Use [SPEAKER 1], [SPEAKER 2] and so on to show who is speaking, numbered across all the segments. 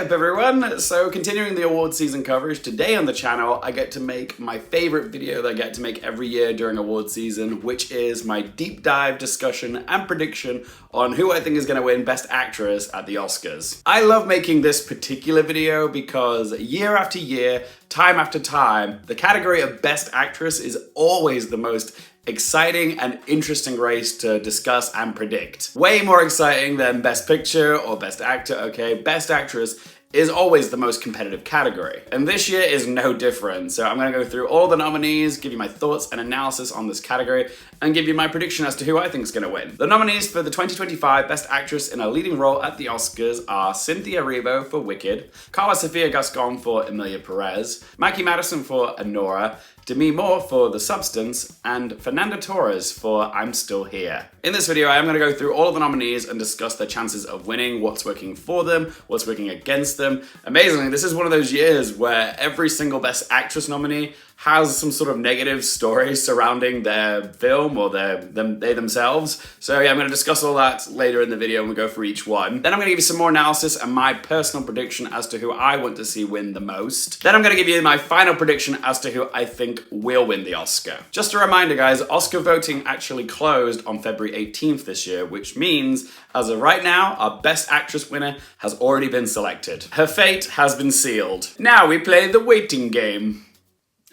[SPEAKER 1] up, everyone? So continuing the award season coverage, today on the channel I get to make my favorite video that I get to make every year during award season, which is my deep dive discussion and prediction on who I think is going to win Best Actress at the Oscars. I love making this particular video because year after year, time after time, the category of Best Actress is always the most exciting and interesting race to discuss and predict. Way more exciting than Best Picture or Best Actor, okay? Best Actress is always the most competitive category. And this year is no different. So I'm gonna go through all the nominees, give you my thoughts and analysis on this category, and give you my prediction as to who I think is gonna win. The nominees for the 2025 Best Actress in a Leading Role at the Oscars are Cynthia Erivo for Wicked, Karla Sofia Gascon for Emilia Perez, Mikey Madison for Anora, Demi Moore for The Substance, and Fernanda Torres for I'm Still Here. In this video, I am going to go through all of the nominees and discuss their chances of winning, what's working for them, what's working against them. Amazingly, this is one of those years where every single Best Actress nominee has some sort of negative story surrounding their film or they themselves. So yeah, I'm going to discuss all that later in the video and we'll go through each one. Then I'm going to give you some more analysis and my personal prediction as to who I want to see win the most. Then I'm going to give you my final prediction as to who I think will win the Oscar. Just a reminder, guys, Oscar voting actually closed on February 18th this year, which means as of right now, our Best Actress winner has already been selected. Her fate has been sealed. Now we play the waiting game.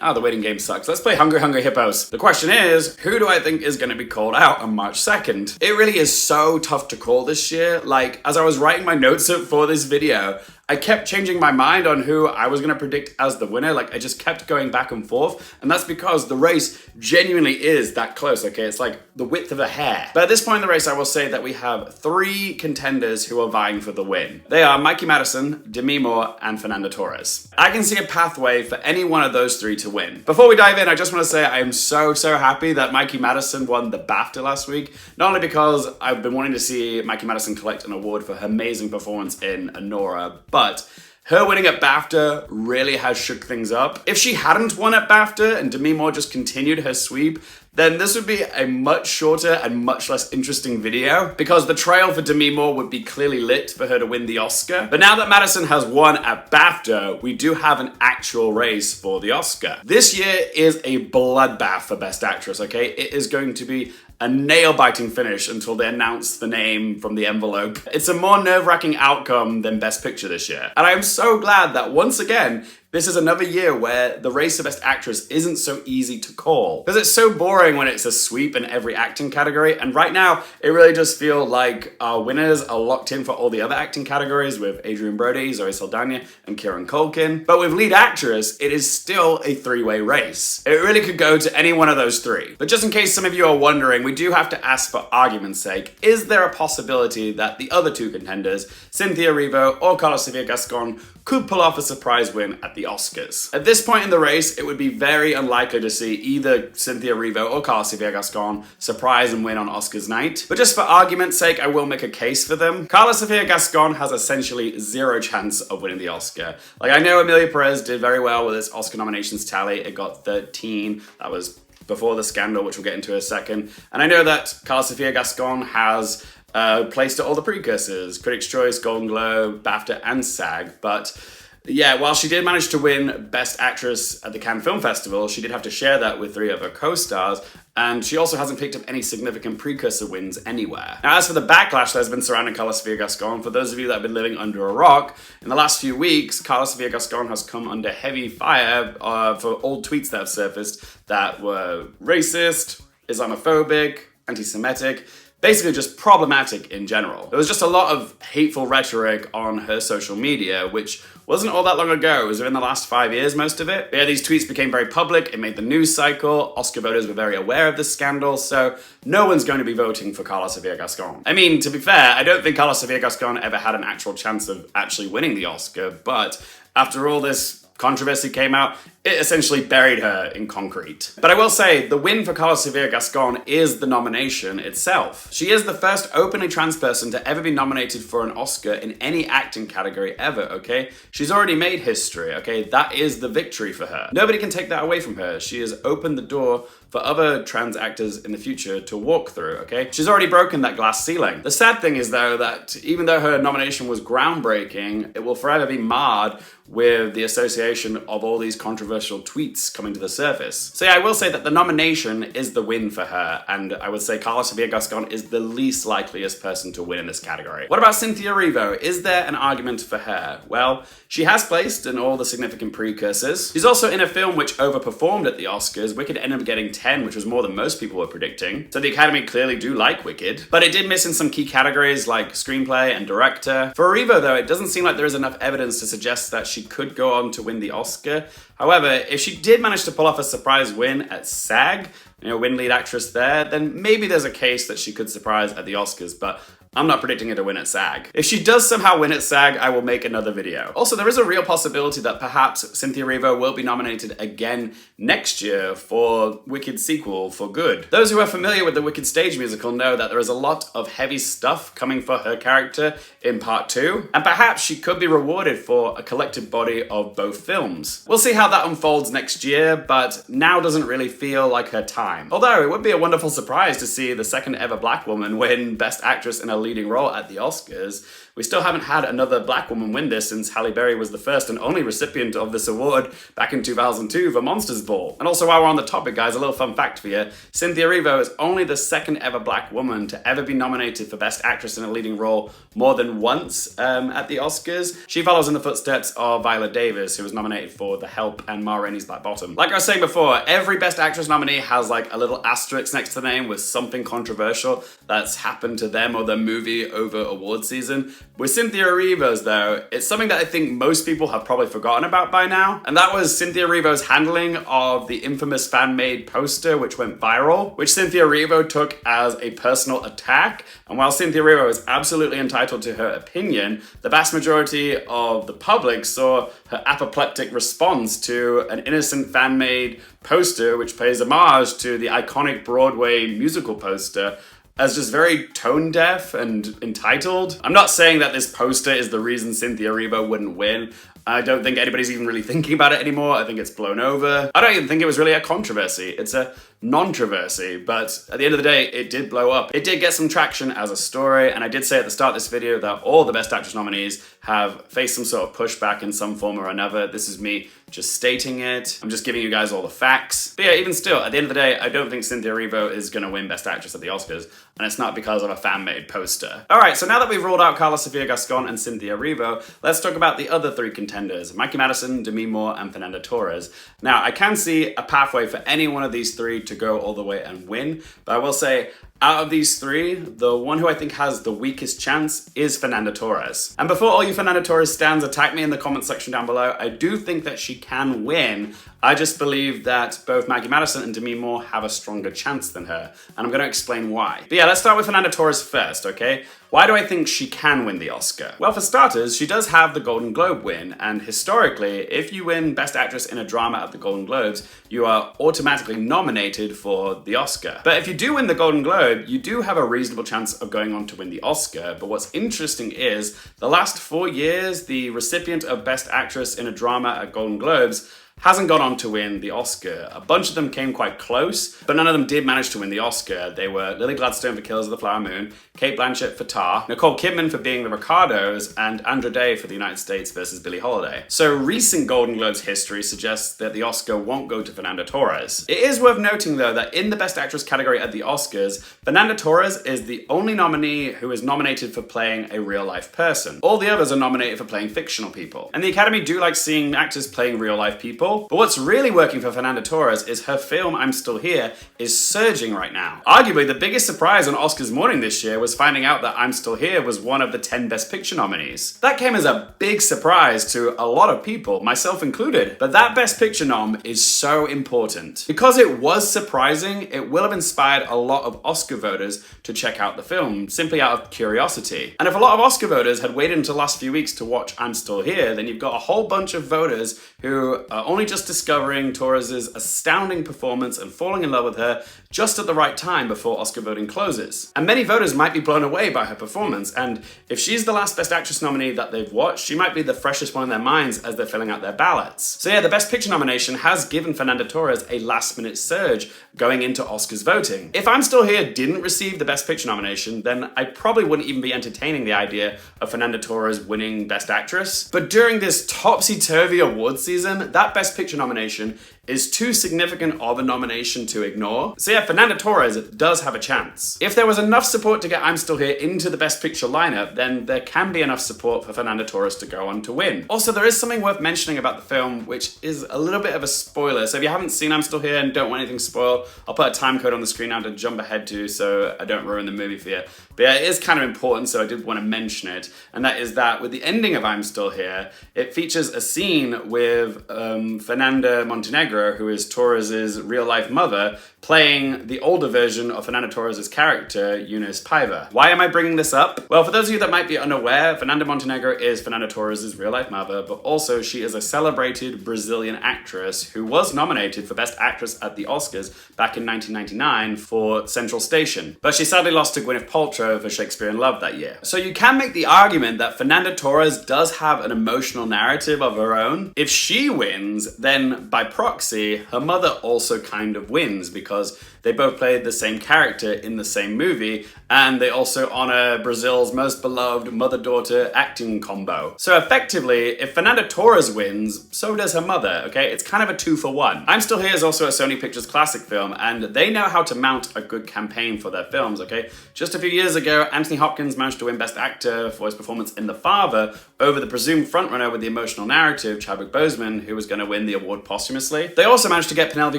[SPEAKER 1] Oh, the waiting game sucks. Let's play Hungry Hungry Hippos. The question is, who do I think is going to be called out on March 2nd? It really is so tough to call this year. Like, as I was writing my notes up for this video, I kept changing my mind on who I was going to predict as the winner. Like, I just kept going back and forth. And that's because the race genuinely is that close, okay? It's like the width of a hair. But at this point in the race, I will say that we have three contenders who are vying for the win. They are Mikey Madison, Demi Moore, and Fernanda Torres. I can see a pathway for any one of those three to win. Before we dive in, I just want to say I am so happy that Mikey Madison won the BAFTA last week. Not only because I've been wanting to see Mikey Madison collect an award for her amazing performance in Anora, but her winning at BAFTA really has shook things up. If she hadn't won at BAFTA and Demi Moore just continued her sweep, then this would be a much shorter and much less interesting video because the trail for Demi Moore would be clearly lit for her to win the Oscar. But now that Madison has won at BAFTA, we do have an actual race for the Oscar. This year is a bloodbath for Best Actress, okay? It is going to be a nail-biting finish until they announce the name from the envelope. It's a more nerve-wracking outcome than Best Picture this year. And I'm so glad that once again, this is another year where the race of Best Actress isn't so easy to call. Because it's so boring when it's a sweep in every acting category, and right now, it really does feel like our winners are locked in for all the other acting categories with Adrian Brody, Zoe Saldana, and Kieran Culkin. But with lead actress, it is still a three-way race. It really could go to any one of those three. But just in case some of you are wondering, we do have to ask for argument's sake, is there a possibility that the other two contenders, Cynthia Erivo or Karla Sofia Gascon, could pull off a surprise win at the Oscars? At this point in the race, it would be very unlikely to see either Cynthia Erivo or Karla Sofia Gascon surprise and win on Oscars night. But just for argument's sake, I will make a case for them. Karla Sofia Gascon has essentially zero chance of winning the Oscar. Like, I know Emilia Perez did very well with its Oscar nominations tally. It got 13. That was before the scandal, which we'll get into in a second. And I know that Karla Sofia Gascon has placed at all the precursors, Critics' Choice, Golden Globe, BAFTA, and SAG. But yeah, while she did manage to win Best Actress at the Cannes Film Festival, she did have to share that with three of her co-stars, and she also hasn't picked up any significant precursor wins anywhere. Now, as for the backlash that's been surrounding Karla Sofia Gascon, for those of you that have been living under a rock, in the last few weeks, Karla Sofia Gascon has come under heavy fire for old tweets that have surfaced that were racist, Islamophobic, anti-Semitic, basically just problematic in general. There was just a lot of hateful rhetoric on her social media, which wasn't all that long ago. It was in the last 5 years, most of it. But yeah, these tweets became very public. It made the news cycle. Oscar voters were very aware of this scandal, so no one's going to be voting for Karla Sofia Gascon. I mean, to be fair, I don't think Karla Sofia Gascon ever had an actual chance of actually winning the Oscar, but after all this controversy came out, it essentially buried her in concrete. But I will say, the win for Karla Sofia Gascon is the nomination itself. She is the first openly trans person to ever be nominated for an Oscar in any acting category ever, okay? She's already made history, okay? That is the victory for her. Nobody can take that away from her. She has opened the door for other trans actors in the future to walk through, okay? She's already broken that glass ceiling. The sad thing is, though, that even though her nomination was groundbreaking, it will forever be marred with the association of all these controversial tweets coming to the surface. So yeah, I will say that the nomination is the win for her, and I would say Karla Sofia Gascon is the least likeliest person to win in this category. What about Cynthia Erivo? Is there an argument for her? Well, she has placed in all the significant precursors. She's also in a film which overperformed at the Oscars. Wicked ended up getting 10, which was more than most people were predicting. So the Academy clearly do like Wicked, but it did miss in some key categories like screenplay and director. For Erivo, though, it doesn't seem like there is enough evidence to suggest that she could go on to win the Oscar. However, if she did manage to pull off a surprise win at SAG, win lead actress there, then maybe there's a case that she could surprise at the Oscars, but I'm not predicting her to win at SAG. If she does somehow win at SAG, I will make another video. Also, there is a real possibility that perhaps Cynthia Erivo will be nominated again next year for Wicked sequel for Good. Those who are familiar with the Wicked stage musical know that there is a lot of heavy stuff coming for her character in part 2, and perhaps she could be rewarded for a collective body of both films. We'll see how that unfolds next year, but now doesn't really feel like her time. Although it would be a wonderful surprise to see the second ever black woman win Best Actress in a leading role at the Oscars. We still haven't had another black woman win this since Halle Berry was the first and only recipient of this award back in 2002 for Monsters Ball. And also, while we're on the topic, guys, a little fun fact for you. Cynthia Erivo is only the second ever black woman to ever be nominated for Best Actress in a leading role more than once at the Oscars. She follows in the footsteps of Viola Davis, who was nominated for The Help and Ma Rainey's Black Bottom. Like I was saying before, every Best Actress nominee has like a little asterisk next to the name with something controversial that's happened to them or their movie over award season. With Cynthia Erivo's, though, it's something that I think most people have probably forgotten about by now, and that was Cynthia Erivo's handling of the infamous fan-made poster which went viral, which Cynthia Erivo took as a personal attack. And while Cynthia Erivo is absolutely entitled to her opinion, the vast majority of the public saw her apoplectic response to an innocent fan-made poster which pays homage to the iconic Broadway musical poster as just very tone deaf and entitled. I'm not saying that this poster is the reason Cynthia Erivo wouldn't win. I don't think anybody's even really thinking about it anymore. I think it's blown over. I don't even think it was really a controversy. It's a non-troversy, but at the end of the day, it did blow up. It did get some traction as a story, and I did say at the start of this video that all the Best Actress nominees have faced some sort of pushback in some form or another. This is me just stating it. I'm just giving you guys all the facts. But yeah, even still, at the end of the day, I don't think Cynthia Erivo is gonna win Best Actress at the Oscars, and it's not because of a fan-made poster. All right, so now that we've ruled out Karla Sofia Gascon and Cynthia Erivo, let's talk about the other three contenders, Mikey Madison, Demi Moore, and Fernanda Torres. Now, I can see a pathway for any one of these three to go all the way and win, but I will say, out of these three, the one who I think has the weakest chance is Fernanda Torres. And before all you Fernanda Torres stans attack me in the comment section down below, I do think that she can win. I just believe that both Mikey Madison and Demi Moore have a stronger chance than her, and I'm going to explain why. But yeah, let's start with Fernanda Torres first, okay? Why do I think she can win the Oscar? Well, for starters, she does have the Golden Globe win, and historically, if you win Best Actress in a Drama at the Golden Globes, you are automatically nominated for the Oscar. But if you do win the Golden Globe, you do have a reasonable chance of going on to win the Oscar. But what's interesting is, the last 4 years, the recipient of Best Actress in a Drama at Golden Globes hasn't gone on to win the Oscar. A bunch of them came quite close, but none of them did manage to win the Oscar. They were Lily Gladstone for Killers of the Flower Moon, Cate Blanchett for Tar, Nicole Kidman for Being the Ricardos, and Andra Day for The United States versus Billie Holiday. So recent Golden Globes history suggests that the Oscar won't go to Fernanda Torres. It is worth noting, though, that in the Best Actress category at the Oscars, Fernanda Torres is the only nominee who is nominated for playing a real-life person. All the others are nominated for playing fictional people. And the Academy do like seeing actors playing real-life people, people. But what's really working for Fernanda Torres is her film I'm Still Here is surging right now. Arguably, the biggest surprise on Oscars morning this year was finding out that I'm Still Here was one of the 10 Best Picture nominees. That came as a big surprise to a lot of people, myself included. But that Best Picture nom is so important. Because it was surprising, it will have inspired a lot of Oscar voters to check out the film, simply out of curiosity. And if a lot of Oscar voters had waited until the last few weeks to watch I'm Still Here, then you've got a whole bunch of voters who are only just discovering Torres' astounding performance and falling in love with her just at the right time before Oscar voting closes. And many voters might be blown away by her performance, and if she's the last Best Actress nominee that they've watched, she might be the freshest one in their minds as they're filling out their ballots. So yeah, the Best Picture nomination has given Fernanda Torres a last-minute surge going into Oscars voting. If I'm Still Here didn't receive the Best Picture nomination, then I probably wouldn't even be entertaining the idea of Fernanda Torres winning Best Actress. But during this topsy-turvy awards season, that Best Picture nomination is too significant of a nomination to ignore. So yeah, Fernanda Torres does have a chance. If there was enough support to get I'm Still Here into the Best Picture lineup, then there can be enough support for Fernanda Torres to go on to win. Also, there is something worth mentioning about the film, which is a little bit of a spoiler. So if you haven't seen I'm Still Here and don't want anything spoiled, I'll put a time code on the screen now to jump ahead to so I don't ruin the movie for you. But yeah, it is kind of important, so I did want to mention it. And that is that with the ending of I'm Still Here, it features a scene with Fernanda Montenegro, who is Torres' real-life mother, playing the older version of Fernanda Torres' character, Eunice Paiva. Why am I bringing this up? Well, for those of you that might be unaware, Fernanda Montenegro is Fernanda Torres' real-life mother, but also she is a celebrated Brazilian actress who was nominated for Best Actress at the Oscars back in 1999 for Central Station. But she sadly lost to Gwyneth Paltrow for Shakespeare in Love that year. So you can make the argument that Fernanda Torres does have an emotional narrative of her own. If she wins, then by proxy, her mother also kind of wins because they both played the same character in the same movie, and they also honor Brazil's most beloved mother-daughter acting combo. So effectively, if Fernanda Torres wins, so does her mother, okay? It's kind of a 2-for-1. I'm Still Here is also a Sony Pictures Classic film, and they know how to mount a good campaign for their films, okay? Just a few years ago, Anthony Hopkins managed to win Best Actor for his performance in The Father over the presumed frontrunner with the emotional narrative, Chadwick Boseman, who was going to win the award posthumously. They also managed to get Penelope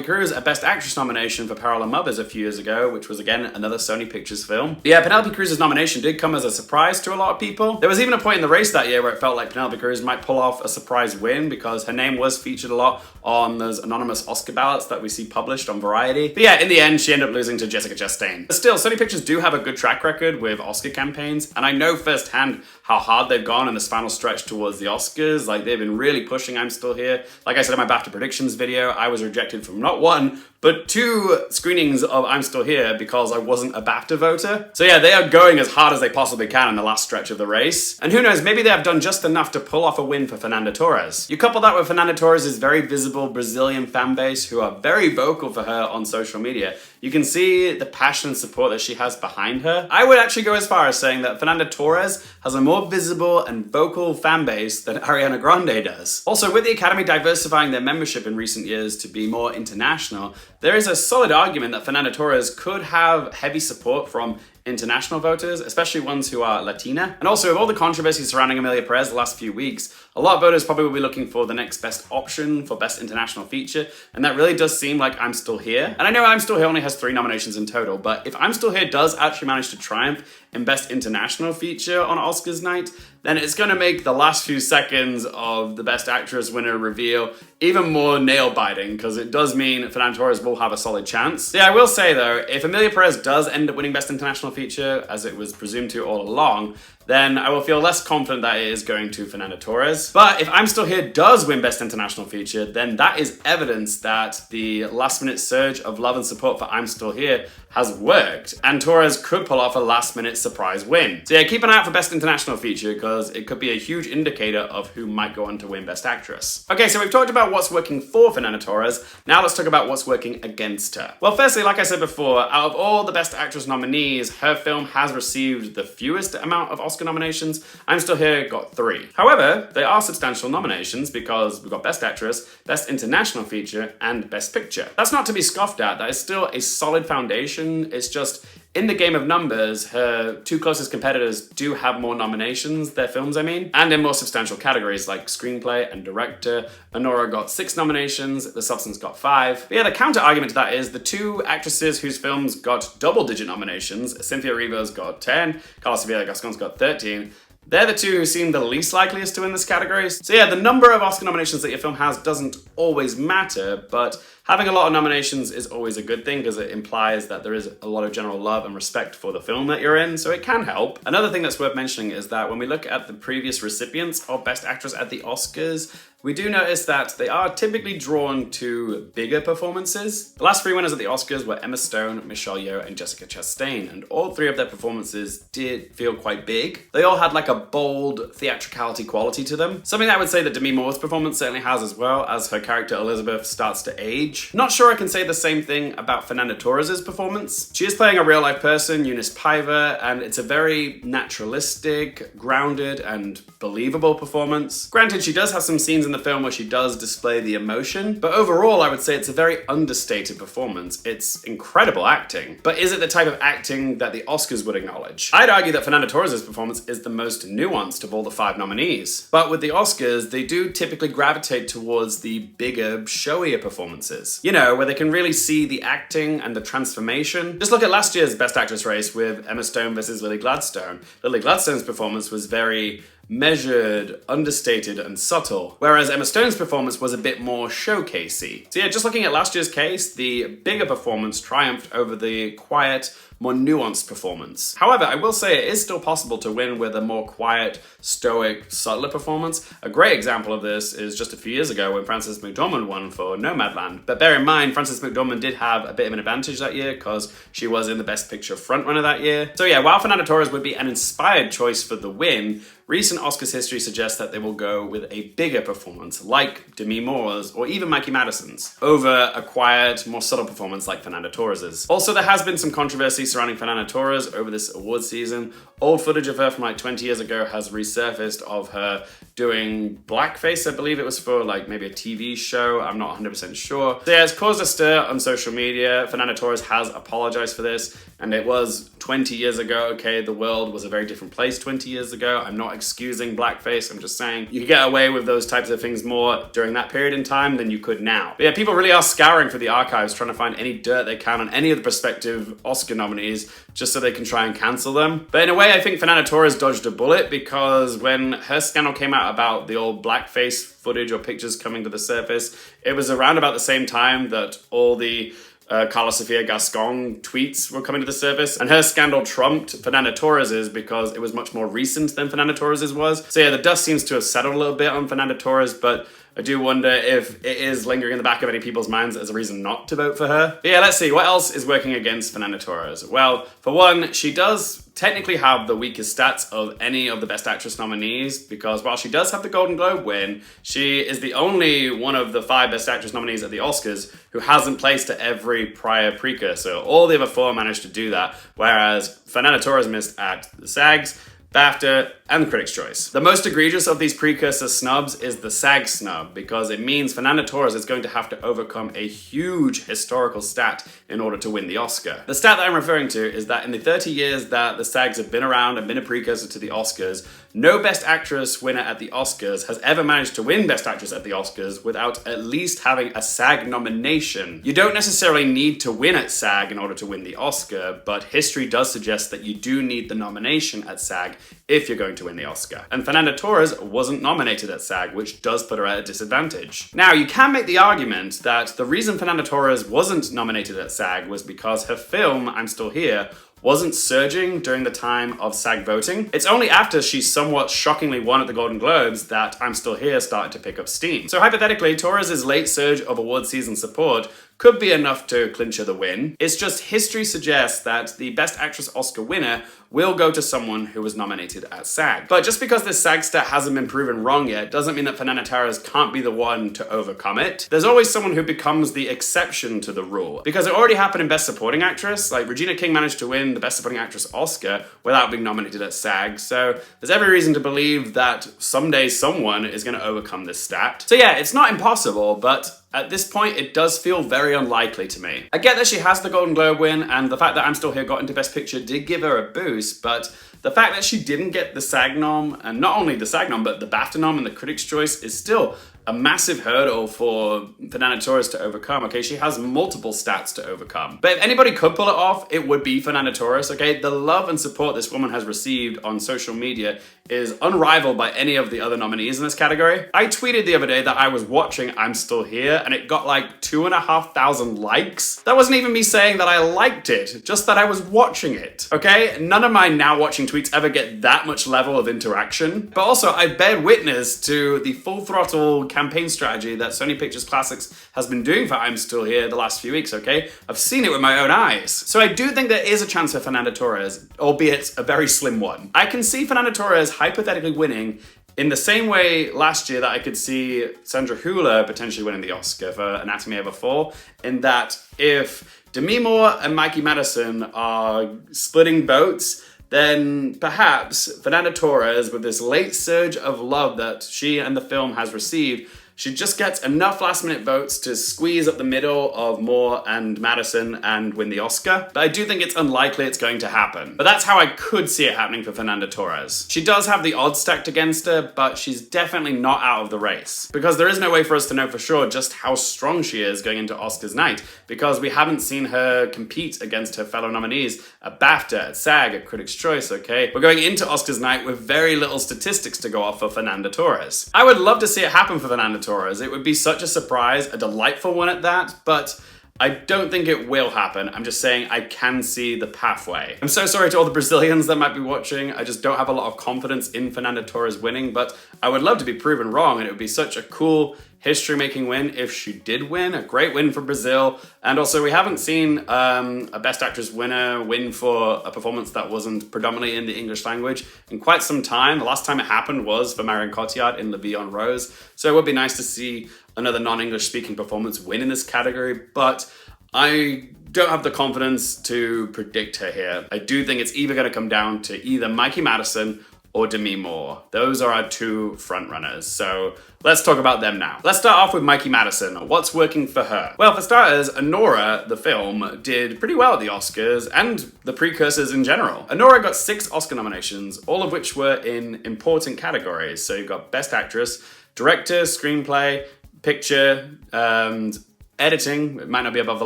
[SPEAKER 1] Cruz a Best Actress nomination for Parallel Mothers a few years ago, which was again another Sony Pictures film. But yeah, Penelope Cruz's nomination did come as a surprise to a lot of people. There was even a point in the race that year where it felt like Penelope Cruz might pull off a surprise win because her name was featured a lot on those anonymous Oscar ballots that we see published on Variety. But yeah, in the end, she ended up losing to Jessica Chastain. But still, Sony Pictures do have a good track record with Oscar campaigns, and I know firsthand how hard they've gone in this final stretch towards the Oscars. Like, they've been really pushing I'm Still Here. Like I said in my BAFTA predictions video, I was rejected from not one, but 2 screenings of I'm Still Here because I wasn't a BAFTA voter. So yeah, they are going as hard as they possibly can in the last stretch of the race. And who knows, maybe they have done just enough to pull off a win for Fernanda Torres. You couple that with Fernanda Torres' very visible Brazilian fan base who are very vocal for her on social media, you can see the passion and support that she has behind her. I would actually go as far as saying that Fernanda Torres has a more visible and vocal fan base than Ariana Grande does. Also, with the Academy diversifying their membership in recent years to be more international, there is a solid argument that Fernanda Torres could have heavy support from international voters, especially ones who are Latina. And also, with all the controversy surrounding Emilia Perez the last few weeks, a lot of voters probably will be looking for the next best option for Best International Feature, and that really does seem like I'm Still Here. And I know I'm Still Here only has 3 nominations in total, but if I'm Still Here does actually manage to triumph in Best International Feature on Oscars night, then it's going to make the last few seconds of the Best Actress winner reveal even more nail-biting, because it does mean Fernanda Torres will have a solid chance. Yeah, I will say though, if Emilia Perez does end up winning Best International Feature, as it was presumed to all along, then I will feel less confident that it is going to Fernanda Torres. But if I'm Still Here does win Best International Feature, then that is evidence that the last-minute surge of love and support for I'm Still Here has worked, and Torres could pull off a last-minute surprise win. So yeah, keep an eye out for Best International Feature, because it could be a huge indicator of who might go on to win Best Actress. Okay, so we've talked about what's working for Fernanda Torres. Now let's talk about what's working against her. Well, firstly, like I said before, out of all the Best Actress nominees, her film has received the fewest amount of Oscar nominations. I'm Still Here got 3. However, they are substantial nominations because we've got Best Actress, Best International Feature, and Best Picture. That's not to be scoffed at. That is still a solid foundation. It's just, In the game of numbers, her two closest competitors do have more nominations, their films I mean, and in more substantial categories like screenplay and director. Anora got 6 nominations, The Substance got 5. But yeah, the counter argument to that is the two actresses whose films got double-digit nominations, Cynthia Erivo's got 10, Karla Sofia Gascon's got 13, they're the two who seem the least likeliest to win this category. So yeah, the number of Oscar nominations that your film has doesn't always matter, but having a lot of nominations is always a good thing because it implies that there is a lot of general love and respect for the film that you're in, so it can help. Another thing that's worth mentioning is that when we look at the previous recipients of Best Actress at the Oscars, we do notice that they are typically drawn to bigger performances. The last 3 winners at the Oscars were Emma Stone, Michelle Yeoh, and Jessica Chastain, and all 3 of their performances did feel quite big. They all had like a bold theatricality quality to them. Something that I would say that Demi Moore's performance certainly has as well, as her character Elizabeth starts to age. Not sure I can say the same thing about Fernanda Torres' performance. She is playing a real life person, Eunice Piver, and it's a very naturalistic, grounded, and believable performance. Granted, she does have some scenes in the film where she does display the emotion, but overall I would say it's a very understated performance. It's incredible acting, but is it the type of acting that the Oscars would acknowledge? I'd argue that Fernanda Torres' performance is the most nuanced of all the 5 nominees, but with the Oscars they do typically gravitate towards the bigger, showier performances. You know, where they can really see the acting and the transformation. Just look at last year's Best Actress race with Emma Stone versus Lily Gladstone. Lily Gladstone's performance was very measured, understated, and subtle, whereas Emma Stone's performance was a bit more showcasey. So yeah, just looking at last year's case, the bigger performance triumphed over the quiet, more nuanced performance. However, I will say it is still possible to win with a more quiet, stoic, subtler performance. A great example of this is just a few years ago when Frances McDormand won for Nomadland. But bear in mind, Frances McDormand did have a bit of an advantage that year because she was in the Best Picture frontrunner that year. So yeah, while Fernanda Torres would be an inspired choice for the win, recent Oscars history suggests that they will go with a bigger performance, like Demi Moore's or even Mikey Madison's, over a quiet, more subtle performance like Fernanda Torres's. Also, there has been some controversy surrounding Fernanda Torres over this award season. Old footage of her from like 20 years ago has resurfaced of her doing blackface, I believe it was for like maybe a TV show, I'm not 100% sure. So yeah, it's caused a stir on social media. Fernanda Torres has apologized for this, and it was 20 years ago, okay, the world was a very different place 20 years ago. I'm not excusing blackface, I'm just saying you could get away with those types of things more during that period in time than you could now. But yeah, people really are scouring for the archives, trying to find any dirt they can on any of the prospective Oscar nominees just so they can try and cancel them. But in a way, I think Fernanda Torres dodged a bullet, because when her scandal came out about the old blackface footage or pictures coming to the surface, it was around about the same time that all the Karla Sofia Gascon tweets were coming to the surface, and her scandal trumped Fernanda Torres's because it was much more recent than Fernanda Torres's was. So yeah, the dust seems to have settled a little bit on Fernanda Torres, but I do wonder if it is lingering in the back of any people's minds as a reason not to vote for her. But yeah, let's see, what else is working against Fernanda Torres? Well, for one, she does technically have the weakest stats of any of the Best Actress nominees, because while she does have the Golden Globe win, she is the only one of the 5 Best Actress nominees at the Oscars who hasn't placed at every prior precursor. All the other 4 managed to do that, whereas Fernanda Torres missed at the SAGs, BAFTA, and Critics' Choice. The most egregious of these precursor snubs is the SAG snub, because it means Fernanda Torres is going to have to overcome a huge historical stat in order to win the Oscar. The stat that I'm referring to is that in the 30 years that the SAGs have been around and been a precursor to the Oscars, no Best Actress winner at the Oscars has ever managed to win Best Actress at the Oscars without at least having a SAG nomination. You don't necessarily need to win at SAG in order to win the Oscar, but history does suggest that you do need the nomination at SAG if you're going to win the Oscar. And Fernanda Torres wasn't nominated at SAG, which does put her at a disadvantage. Now, you can make the argument that the reason Fernanda Torres wasn't nominated at SAG was because her film, I'm Still Here, wasn't surging during the time of SAG voting. It's only after she somewhat shockingly won at the Golden Globes that I'm Still Here started to pick up steam. So hypothetically, Torres' late surge of award season support could be enough to clinch her the win. It's just history suggests that the Best Actress Oscar winner will go to someone who was nominated at SAG. But just because this SAG stat hasn't been proven wrong yet doesn't mean that Fernanda Torres can't be the one to overcome it. There's always someone who becomes the exception to the rule, because it already happened in Best Supporting Actress. Like, Regina King managed to win the Best Supporting Actress Oscar without being nominated at SAG, so there's every reason to believe that someday someone is going to overcome this stat. So yeah, it's not impossible, but at this point, it does feel very unlikely to me. I get that she has the Golden Globe win, and the fact that I'm Still Here got into Best Picture did give her a boost, but the fact that she didn't get the SAG nom, and not only the SAG nom, but the BAFTA nom and the Critics' Choice is still a massive hurdle for Fernanda Torres to overcome, okay? She has multiple stats to overcome. But if anybody could pull it off, it would be Fernanda Torres, okay? The love and support this woman has received on social media is unrivaled by any of the other nominees in this category. I tweeted the other day that I was watching I'm Still Here, and it got like 2,500 likes. That wasn't even me saying that I liked it, just that I was watching it, okay? None of my now watching tweets ever get that much level of interaction. But also, I bear witness to the full throttle campaign strategy that Sony Pictures Classics has been doing for I'm Still Here the last few weeks, okay? I've seen it with my own eyes. So I do think there is a chance for Fernanda Torres, albeit a very slim one. I can see Fernanda Torres hypothetically winning in the same way last year that I could see Sandra Hüller potentially winning the Oscar for Anatomy of a Fall, in that if Demi Moore and Mikey Madison are splitting votes, then perhaps Fernanda Torres, with this late surge of love that she and the film has received, she just gets enough last-minute votes to squeeze up the middle of Moore and Madison and win the Oscar. But I do think it's unlikely it's going to happen. But that's how I could see it happening for Fernanda Torres. She does have the odds stacked against her, but she's definitely not out of the race. Because there is no way for us to know for sure just how strong she is going into Oscars night, because we haven't seen her compete against her fellow nominees at BAFTA, at SAG, at Critics' Choice, okay? We're going into Oscars night with very little statistics to go off for Fernanda Torres. I would love to see it happen for Fernanda Torres. It would be such a surprise, a delightful one at that, but I don't think it will happen. I'm just saying I can see the pathway. I'm so sorry to all the Brazilians that might be watching. I just don't have a lot of confidence in Fernanda Torres winning, but I would love to be proven wrong, and it would be such a cool history-making win if she did win. A great win for Brazil. And also, we haven't seen a Best Actress winner win for a performance that wasn't predominantly in the English language in quite some time. The last time it happened was for Marion Cotillard in La Vie en Rose. So it would be nice to see another non-English speaking performance win in this category, but I don't have the confidence to predict her here. I do think it's either gonna come down to either Mikey Madison or Demi Moore. Those are our two frontrunners. So let's talk about them now. Let's start off with Mikey Madison. What's working for her? Well, for starters, Anora, the film, did pretty well at the Oscars and the precursors in general. Anora got 6 Oscar nominations, all of which were in important categories. So you've got Best Actress, Director, Screenplay, Picture, and editing. It might not be above the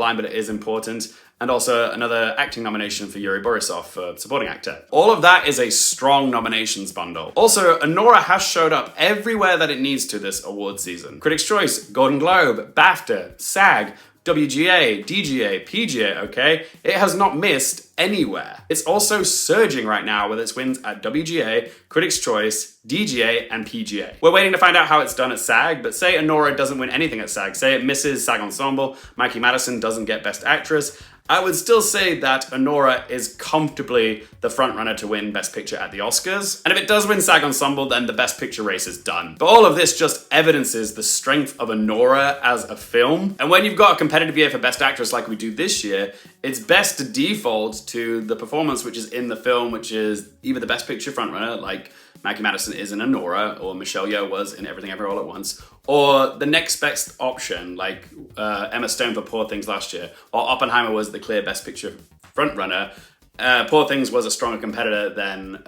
[SPEAKER 1] line, but it is important. And also another acting nomination for Yuri Borisov for supporting actor. All of that is a strong nominations bundle. Also, Anora has showed up everywhere that it needs to this award season. Critics' Choice, Golden Globe, BAFTA, SAG, WGA, DGA, PGA, okay? It has not missed anywhere. It's also surging right now with its wins at WGA, Critics' Choice, DGA, and PGA. We're waiting to find out how it's done at SAG, but say Anora doesn't win anything at SAG, say it misses SAG Ensemble, Mikey Madison doesn't get Best Actress, I would still say that Anora is comfortably the frontrunner to win Best Picture at the Oscars. And if it does win SAG Ensemble, then the Best Picture race is done. But all of this just evidences the strength of Anora as a film. And when you've got a competitive year for Best Actress like we do this year, it's best to default to the performance which is in the film, which is either the Best Picture frontrunner, like Mikey Madison is in Anora, or Michelle Yeoh was in Everything Everywhere All at Once, or the next best option, like Emma Stone for Poor Things last year, or Oppenheimer was the clear Best Picture frontrunner. Poor Things was a stronger competitor than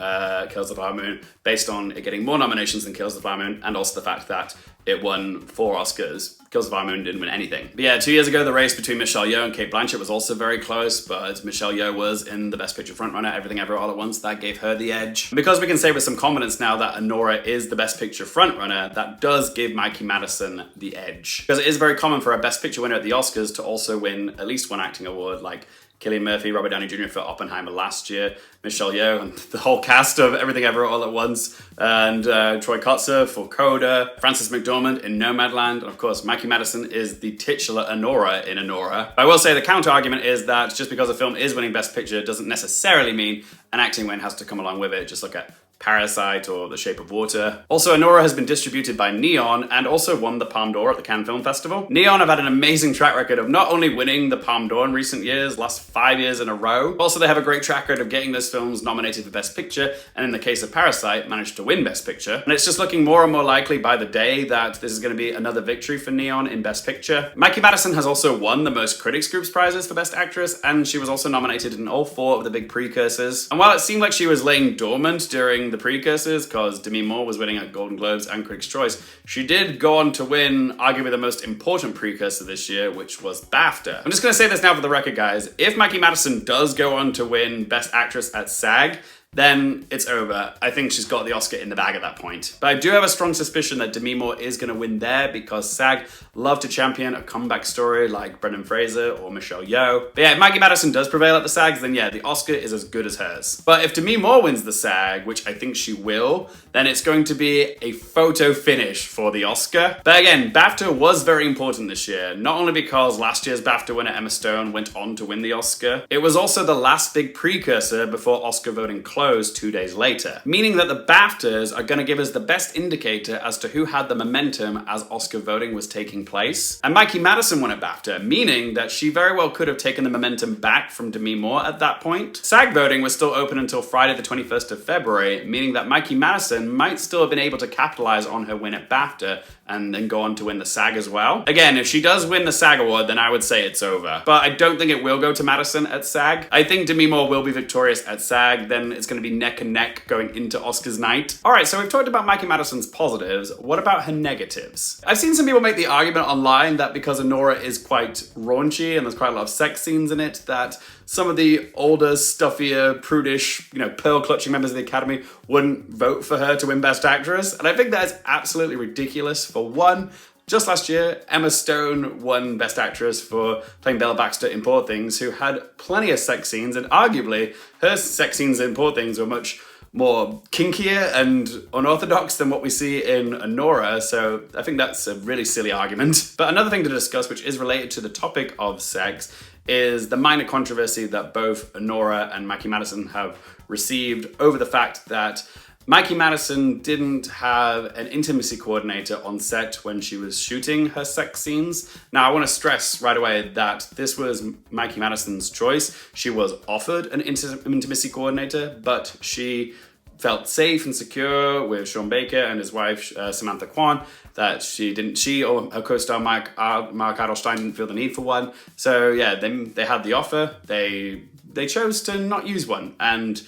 [SPEAKER 1] Kills the Flower Moon, based on it getting more nominations than Kills the Flower Moon, and also the fact that it won 4 Oscars. Kills the Flower Moon didn't win anything. But yeah, 2 years ago, the race between Michelle Yeoh and Cate Blanchett was also very close, but Michelle Yeoh was in the Best Picture frontrunner, Everything Everywhere All at Once. That gave her the edge. Because we can say with some confidence now that Anora is the Best Picture frontrunner, that does give Mikey Madison the edge. Because it is very common for a Best Picture winner at the Oscars to also win at least one acting award, like Cillian Murphy, Robert Downey Jr. for Oppenheimer last year, Michelle Yeoh and the whole cast of Everything Everywhere All at Once, and Troy Kotsur for Coda, Frances McDormand in Nomadland, and of course Mikey Madison is the titular Anora in Anora. I will say the counter argument is that just because a film is winning Best Picture doesn't necessarily mean an acting win has to come along with it. Just look at Parasite or The Shape of Water. Also, Anora has been distributed by Neon and also won the Palme d'Or at the Cannes Film Festival. Neon have had an amazing track record of not only winning the Palme d'Or in recent years, last 5 years in a row, also they have a great track record of getting those films nominated for Best Picture, and in the case of Parasite, managed to win Best Picture. And it's just looking more and more likely by the day that this is going to be another victory for Neon in Best Picture. Mikey Madison has also won the most Critics Groups prizes for Best Actress, and she was also nominated in all 4 of the big precursors. And while it seemed like she was laying dormant during the precursors, because Demi Moore was winning at Golden Globes and Critics' Choice, she did go on to win arguably the most important precursor this year, which was BAFTA. I'm just going to say this now for the record, guys. If Mikey Madison does go on to win Best Actress at SAG, then it's over. I think she's got the Oscar in the bag at that point. But I do have a strong suspicion that Demi Moore is going to win there because SAG love to champion a comeback story like Brendan Fraser or Michelle Yeoh. But yeah, if Mikey Madison does prevail at the SAGs, then yeah, the Oscar is as good as hers. But if Demi Moore wins the SAG, which I think she will, then it's going to be a photo finish for the Oscar. But again, BAFTA was very important this year, not only because last year's BAFTA winner Emma Stone went on to win the Oscar, it was also the last big precursor before Oscar voting closed 2 days later, meaning that the BAFTAs are going to give us the best indicator as to who had the momentum as Oscar voting was taking place. And Mikey Madison won a BAFTA, meaning that she very well could have taken the momentum back from Demi Moore at that point. SAG voting was still open until Friday the 21st of February, meaning that Mikey Madison might still have been able to capitalize on her win at BAFTA and then go on to win the SAG as well. Again, if she does win the SAG award, then I would say it's over. But I don't think it will go to Madison at SAG. I think Demi Moore will be victorious at SAG, then it's going to be neck and neck going into Oscars night. All right, so we've talked about Mikey Madison's positives. What about her negatives? I've seen some people make the argument online that because Anora is quite raunchy and there's quite a lot of sex scenes in it, that some of the older, stuffier, prudish, pearl-clutching members of the Academy wouldn't vote for her to win Best Actress. And I think that is absolutely ridiculous. For one, just last year, Emma Stone won Best Actress for playing Bella Baxter in Poor Things, who had plenty of sex scenes, and arguably her sex scenes in Poor Things were much more kinkier and unorthodox than what we see in Anora, so I think that's a really silly argument. But another thing to discuss, which is related to the topic of sex, is the minor controversy that both Anora and Mikey Madison have received over the fact that Mikey Madison didn't have an intimacy coordinator on set when she was shooting her sex scenes. Now, I want to stress right away that this was Mikey Madison's choice. She was offered an intimacy coordinator, but she felt safe and secure with Sean Baker and his wife, Samantha Kwan, that she or her co-star Mark Adelstein didn't feel the need for one. So yeah, they had the offer. They chose to not use one. And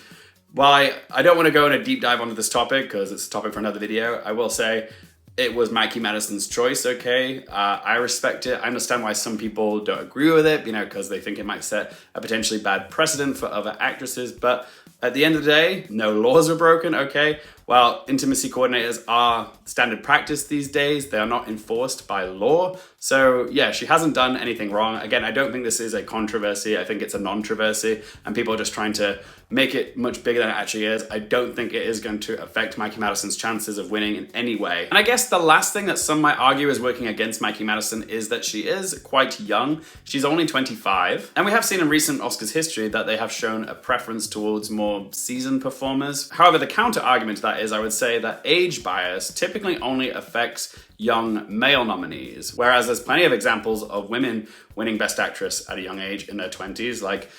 [SPEAKER 1] while I don't want to go in a deep dive onto this topic because it's a topic for another video, I will say it was Mikey Madison's choice, okay? I respect it. I understand why some people don't agree with it, because they think it might set a potentially bad precedent for other actresses, but at the end of the day, no laws are broken, okay? While intimacy coordinators are standard practice these days, they are not enforced by law. So yeah, she hasn't done anything wrong. Again, I don't think this is a controversy. I think it's a non-troversy and people are just trying to make it much bigger than it actually is. I don't think it is going to affect Mikey Madison's chances of winning in any way. And I guess the last thing that some might argue is working against Mikey Madison is that she is quite young. She's only 25. And we have seen in recent Oscars history that they have shown a preference towards more seasoned performers. However, the counter argument to that is I would say that age bias typically only affects young male nominees, whereas there's plenty of examples of women winning Best Actress at a young age in their 20s, like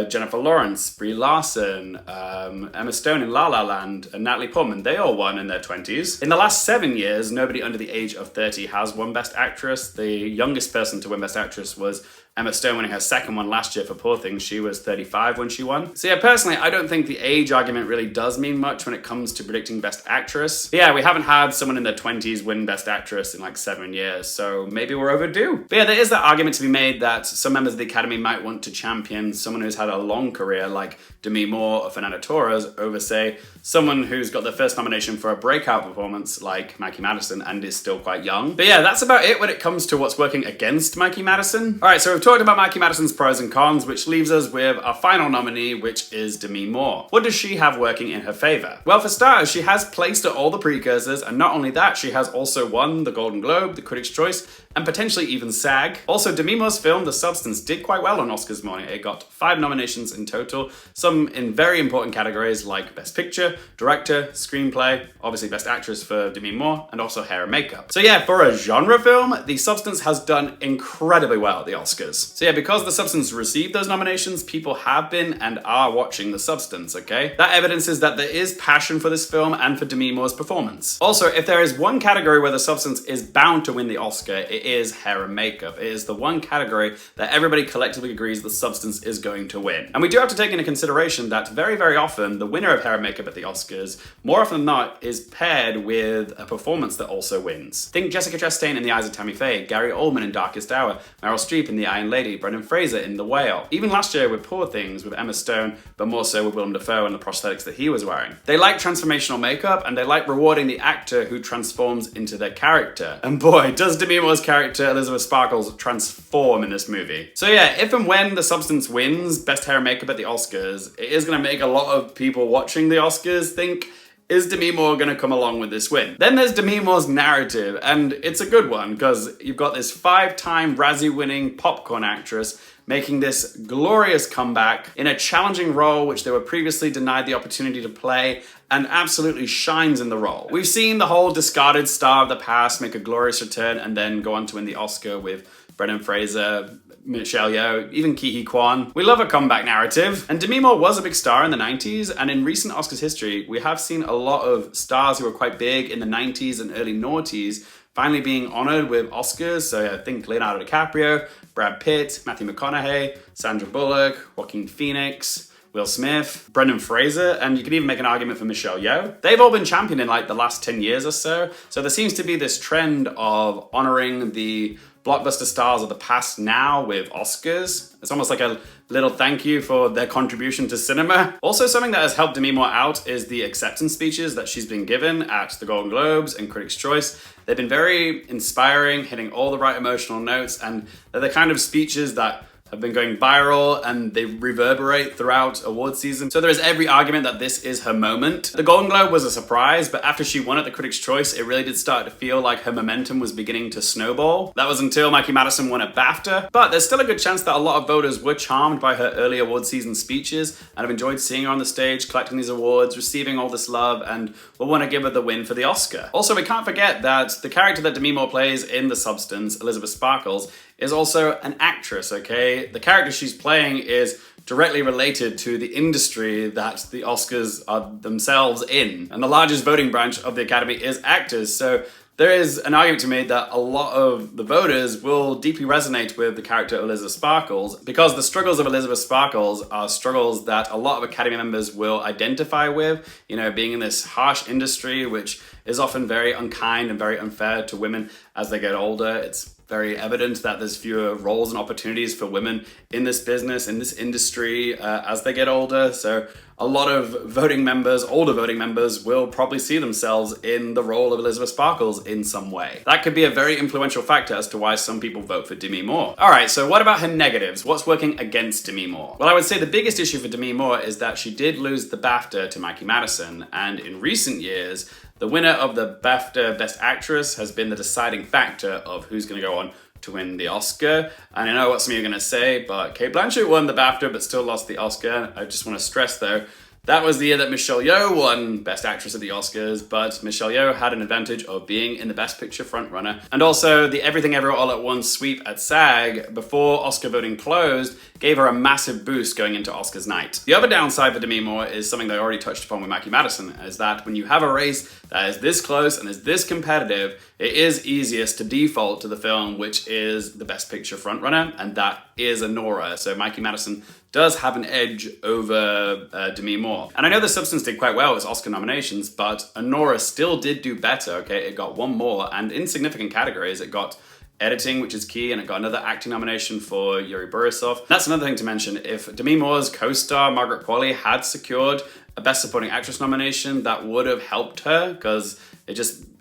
[SPEAKER 1] Jennifer Lawrence, Brie Larson, Emma Stone in La La Land, and Natalie Portman. They all won in their 20s. In the last 7 years, nobody under the age of 30 has won Best Actress. The youngest person to win Best Actress was Emma Stone winning her second one last year for Poor Things. She was 35 when she won. So yeah, personally, I don't think the age argument really does mean much when it comes to predicting Best Actress. But yeah, we haven't had someone in their 20s win Best Actress in like 7 years, so maybe we're overdue. But yeah, there is that argument to be made that some members of the Academy might want to champion someone who's had a long career like Demi Moore or Fernanda Torres over, say, someone who's got their first nomination for a breakout performance like Mikey Madison and is still quite young. But yeah, that's about it when it comes to what's working against Mikey Madison. All right, so we've talked about Mikey Madison's pros and cons, which leaves us with our final nominee, which is Demi Moore. What does she have working in her favor? Well, for starters, she has placed at all the precursors, and not only that, she has also won the Golden Globe, the Critics' Choice, and potentially even SAG. Also, Demi Moore's film, The Substance, did quite well on Oscars morning. It got 5 nominations in total, some in very important categories like Best Picture, Director, Screenplay, obviously Best Actress for Demi Moore, and also Hair and Makeup. So yeah, for a genre film, The Substance has done incredibly well at the Oscars. So yeah, because The Substance received those nominations, people have been and are watching The Substance, okay? That evidences that there is passion for this film and for Demi Moore's performance. Also, if there is one category where The Substance is bound to win the Oscar, it is Hair and Makeup. It is the one category that everybody collectively agrees The Substance is going to win. And we do have to take into consideration that very, very often, the winner of Hair and Makeup at the Oscars, more often than not, is paired with a performance that also wins. Think Jessica Chastain in The Eyes of Tammy Faye, Gary Oldman in Darkest Hour, Meryl Streep in The Iron Lady, Brendan Fraser in The Whale. Even last year with Poor Things with Emma Stone, but more so with Willem Dafoe and the prosthetics that he was wearing. They like transformational makeup, and they like rewarding the actor who transforms into their character. And boy, does Demi Moore's character, Elizabeth Sparkles, transform in this movie. So yeah, if and when The Substance wins Best Hair and Makeup at the Oscars, it is going to make a lot of people watching the Oscars think, is Demi Moore going to come along with this win? Then there's Demi Moore's narrative, and it's a good one because you've got this 5-time Razzie-winning popcorn actress making this glorious comeback in a challenging role which they were previously denied the opportunity to play, and absolutely shines in the role. We've seen the whole discarded star of the past make a glorious return and then go on to win the Oscar with Brendan Fraser, Michelle Yeoh, even Ke Huy Quan. We love a comeback narrative, and Demi Moore was a big star in the 90s, and in recent Oscars history, we have seen a lot of stars who were quite big in the 90s and early noughties finally being honored with Oscars. So I think Leonardo DiCaprio, Brad Pitt, Matthew McConaughey, Sandra Bullock, Joaquin Phoenix, Will Smith, Brendan Fraser, and you could even make an argument for Michelle Yeoh. They've all been championed in like the last 10 years or so. So there seems to be this trend of honoring the blockbuster stars of the past now with Oscars. It's almost like a little thank you for their contribution to cinema. Also, something that has helped Demi Moore out is the acceptance speeches that she's been given at the Golden Globes and Critics' Choice. They've been very inspiring, hitting all the right emotional notes, and they're the kind of speeches that have been going viral and they reverberate throughout award season. So there is every argument that this is her moment. The Golden Globe was a surprise, but after she won at the Critics' Choice, it really did start to feel like her momentum was beginning to snowball. That was until Mikey Madison won at BAFTA, but there's still a good chance that a lot of voters were charmed by her early award season speeches and have enjoyed seeing her on the stage, collecting these awards, receiving all this love, and will want to give her the win for the Oscar. Also, we can't forget that the character that Demi Moore plays in The Substance, Elizabeth Sparkles, is also an actress, okay? The character she's playing is directly related to the industry that the Oscars are themselves in. And the largest voting branch of the Academy is actors, so there is an argument to be made that a lot of the voters will deeply resonate with the character Elizabeth Sparkles because the struggles of Elizabeth Sparkles are struggles that a lot of Academy members will identify with, you know, being in this harsh industry which is often very unkind and very unfair to women as they get older. It's very evident that there's fewer roles and opportunities for women in this business, in this industry, as they get older. So a lot of voting members, older voting members, will probably see themselves in the role of Elizabeth Sparkles in some way. That could be a very influential factor as to why some people vote for Demi Moore. All right, so what about her negatives? What's working against Demi Moore? Well, I would say the biggest issue for Demi Moore is that she did lose the BAFTA to Mikey Madison, and in recent years, the winner of the BAFTA Best Actress has been the deciding factor of who's going to go on to win the Oscar. And I know what some of you are going to say, but Cate Blanchett won the BAFTA but still lost the Oscar. I just want to stress though, that was the year that Michelle Yeoh won Best Actress at the Oscars, but Michelle Yeoh had an advantage of being in the Best Picture frontrunner. And also, the Everything Everywhere All at Once sweep at SAG before Oscar voting closed gave her a massive boost going into Oscars night. The other downside for Demi Moore is something that I already touched upon with Mikey Madison, is that when you have a race that is this close and is this competitive, it is easiest to default to the film which is the Best Picture frontrunner, and that is Anora. So Mikey Madison does have an edge over Demi Moore. And I know The Substance did quite well as Oscar nominations, but Anora still did do better, okay? It got one more, and in significant categories, it got editing, which is key, and it got another acting nomination for Yuri Borisov. That's another thing to mention. If Demi Moore's co-star, Margaret Qualley, had secured a Best Supporting Actress nomination, that would have helped her, because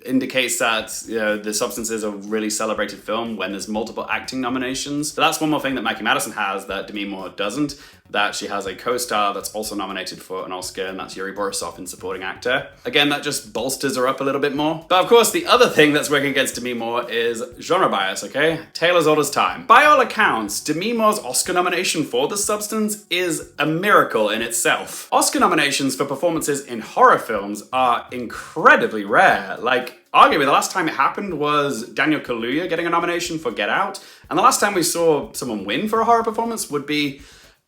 [SPEAKER 1] indicates that, you know, The Substance is a really celebrated film when there's multiple acting nominations. But that's one more thing that Mikey Madison has that Demi Moore doesn't, that she has a co-star that's also nominated for an Oscar, and that's Yuri Borisov in supporting actor. Again, that just bolsters her up a little bit more. But of course, the other thing that's working against Demi Moore is genre bias, okay? Tale as old as time. By all accounts, Demi Moore's Oscar nomination for The Substance is a miracle in itself. Oscar nominations for performances in horror films are incredibly rare. Like, arguably, the last time it happened was Daniel Kaluuya getting a nomination for Get Out, and the last time we saw someone win for a horror performance would be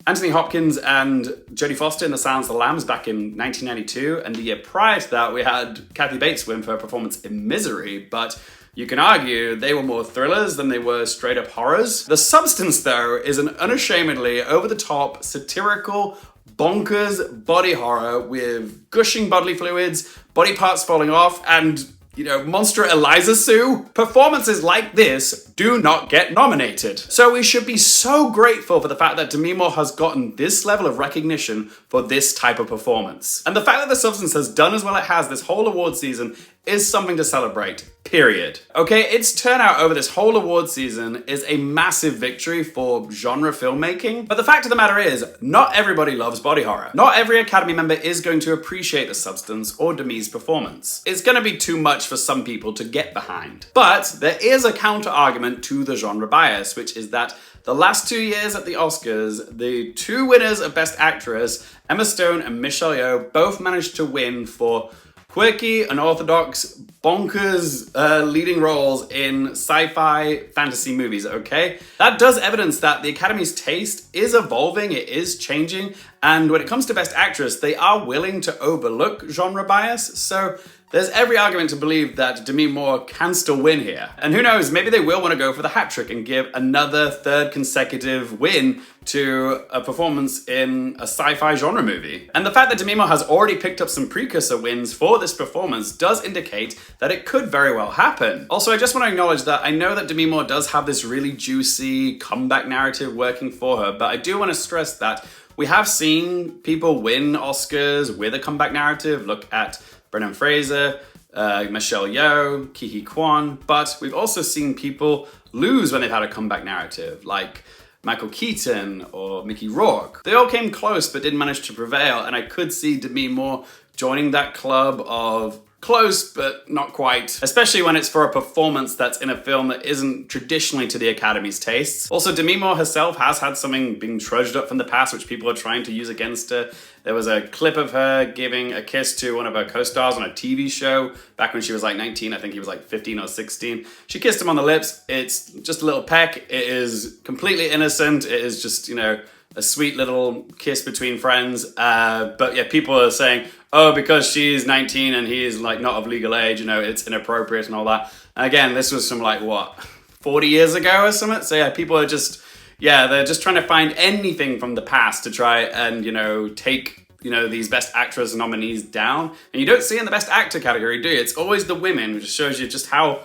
[SPEAKER 1] Anthony Hopkins and Jodie Foster in The Silence of the Lambs back in 1992, and the year prior to that we had Kathy Bates win for her performance in Misery, but you can argue they were more thrillers than they were straight up horrors. The Substance, though, is an unashamedly over-the-top, satirical, bonkers body horror with gushing bodily fluids, body parts falling off, and, you know, monster Eliza Sue. Performances like this do not get nominated. So we should be so grateful for the fact that Demi Moore has gotten this level of recognition for this type of performance. And the fact that The Substance has done as well as it has this whole award season is something to celebrate, period. Okay, its turnout over this whole award season is a massive victory for genre filmmaking, but the fact of the matter is, not everybody loves body horror. Not every Academy member is going to appreciate The Substance or Demi's performance. It's gonna be too much for some people to get behind. But there is a counter-argument to the genre bias, which is that the last 2 years at the Oscars, the two winners of Best Actress, Emma Stone and Michelle Yeoh, both managed to win for quirky, unorthodox, bonkers leading roles in sci-fi fantasy movies, okay? That does evidence that the Academy's taste is evolving, it is changing, and when it comes to Best Actress, they are willing to overlook genre bias, so there's every argument to believe that Demi Moore can still win here. And who knows, maybe they will want to go for the hat trick and give another third consecutive win to a performance in a sci-fi genre movie. And the fact that Demi Moore has already picked up some precursor wins for this performance does indicate that it could very well happen. Also, I just want to acknowledge that I know that Demi Moore does have this really juicy comeback narrative working for her, but I do want to stress that we have seen people win Oscars with a comeback narrative. Look at Brendan Fraser, Michelle Yeoh, Ke Quan, but we've also seen people lose when they've had a comeback narrative, like Michael Keaton or Mickey Rourke. They all came close but didn't manage to prevail, and I could see Demi Moore joining that club of close but not quite, especially when it's for a performance that's in a film that isn't traditionally to the Academy's tastes. Also, Demi Moore herself has had something being trudged up from the past which people are trying to use against her. There was a clip of her giving a kiss to one of her co-stars on a TV show back when she was like 19, I think he was like 15 or 16. She kissed him on the lips. It's just a little peck. It is completely innocent. It is just, you know, a sweet little kiss between friends. But yeah, people are saying, oh, because she's 19 and he is like not of legal age, you know, it's inappropriate and all that. And again, this was from like, what, 40 years ago or something? So yeah, people are just, yeah, they're just trying to find anything from the past to try and, you know, take, you know, these Best Actress nominees down. And you don't see it in the Best Actor category, do you? It's always the women, which shows you just how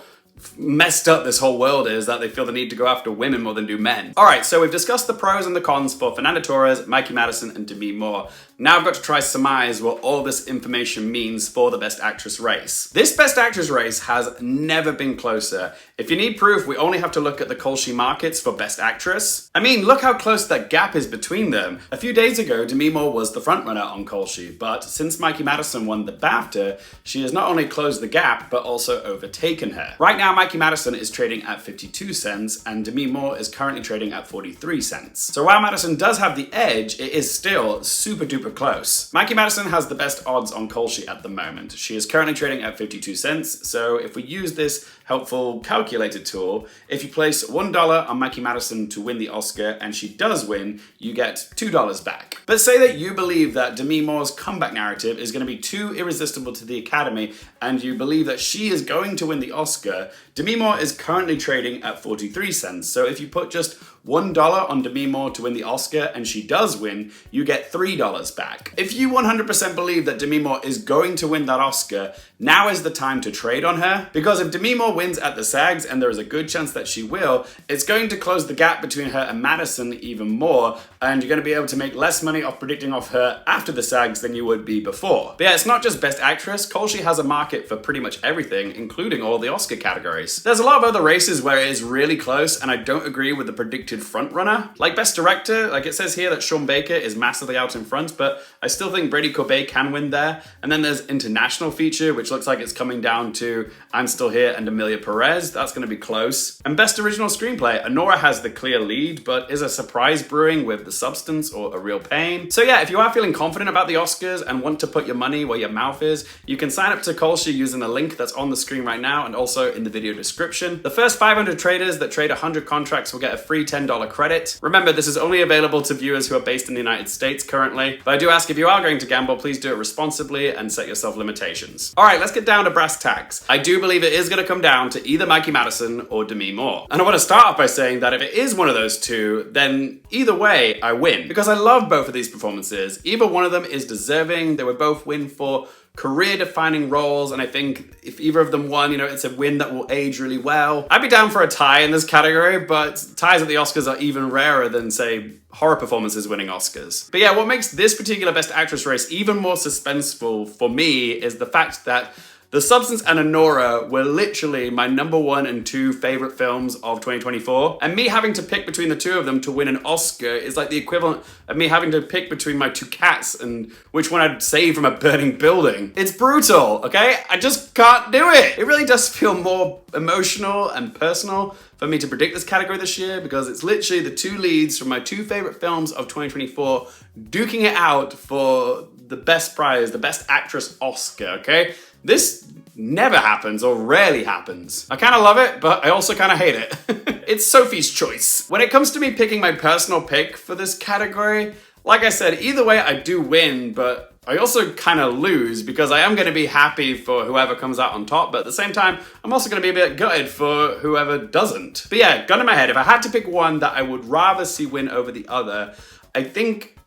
[SPEAKER 1] messed up this whole world is that they feel the need to go after women more than do men. All right, so we've discussed the pros and the cons for Fernanda Torres, Mikey Madison, and Demi Moore. Now I've got to try to surmise what all this information means for the Best Actress race. This Best Actress race has never been closer. If you need proof, we only have to look at the Kalshi markets for Best Actress. I mean, look how close that gap is between them. A few days ago, Demi Moore was the frontrunner on Kalshi, but since Mikey Madison won the BAFTA, she has not only closed the gap, but also overtaken her. Right now, Mikey Madison is trading at 52 cents, and Demi Moore is currently trading at 43 cents. So while Madison does have the edge, it is still super duper close. Mikey Madison has the best odds on Kalshi at the moment. She is currently trading at 52 cents, so if we use this helpful calculator tool, if you place $1 on Mikey Madison to win the Oscar and she does win, you get $2 back. But say that you believe that Demi Moore's comeback narrative is going to be too irresistible to the Academy and you believe that she is going to win the Oscar, Demi Moore is currently trading at 43 cents. So if you put just $1 on Demi Moore to win the Oscar and she does win, you get $3 back. If you 100% believe that Demi Moore is going to win that Oscar, now is the time to trade on her. Because if Demi Moore wins at the SAGs, and there is a good chance that she will, it's going to close the gap between her and Madison even more, and you're going to be able to make less money off predicting off her after the SAGs than you would be before. But yeah, it's not just Best Actress. Kalshi has a market for pretty much everything, including all the Oscar categories. There's a lot of other races where it is really close, and I don't agree with the predicted frontrunner. Like Best Director, like it says here that Sean Baker is massively out in front, but I still think Brady Corbet can win there. And then there's International Feature, which looks like it's coming down to I'm Still Here and Emilia Perez. That's going to be close. And Best Original Screenplay, Anora has the clear lead, but is a surprise brewing with The Substance or A Real Pain. So yeah, if you are feeling confident about the Oscars and want to put your money where your mouth is, you can sign up to Kalshi using the link that's on the screen right now and also in the video description. The first 500 traders that trade 100 contracts will get a free $10 credit. Remember, this is only available to viewers who are based in the United States currently, but I do ask if you are going to gamble, please do it responsibly and set yourself limitations. All right, let's get down to brass tacks. I do believe it is going to come down to either Mikey Madison or Demi Moore. And I want to start off by saying that if it is one of those two, then either way, I win. Because I love both of these performances. Either one of them is deserving. They would both win for career-defining roles, and I think if either of them won, it's a win that will age really well. I'd be down for a tie in this category, but ties at the Oscars are even rarer than, say, horror performances winning Oscars. But yeah, what makes this particular Best Actress race even more suspenseful for me is the fact that The Substance and Anora were literally my number 1 and 2 favorite films of 2024. And me having to pick between the two of them to win an Oscar is like the equivalent of me having to pick between my 2 cats and which one I'd save from a burning building. It's brutal, okay? I just can't do it. It really does feel more emotional and personal for me to predict this category this year because it's literally the 2 leads from my 2 favorite films of 2024 duking it out for the best prize, the Best Actress Oscar, okay? This never happens or rarely happens. I kind of love it, but I also kind of hate it. It's Sophie's choice. When it comes to me picking my personal pick for this category, like I said, either way I do win, but I also kind of lose because I am going to be happy for whoever comes out on top, but at the same time, I'm also going to be a bit gutted for whoever doesn't. But yeah, gun in my head, if I had to pick one that I would rather see win over the other, I think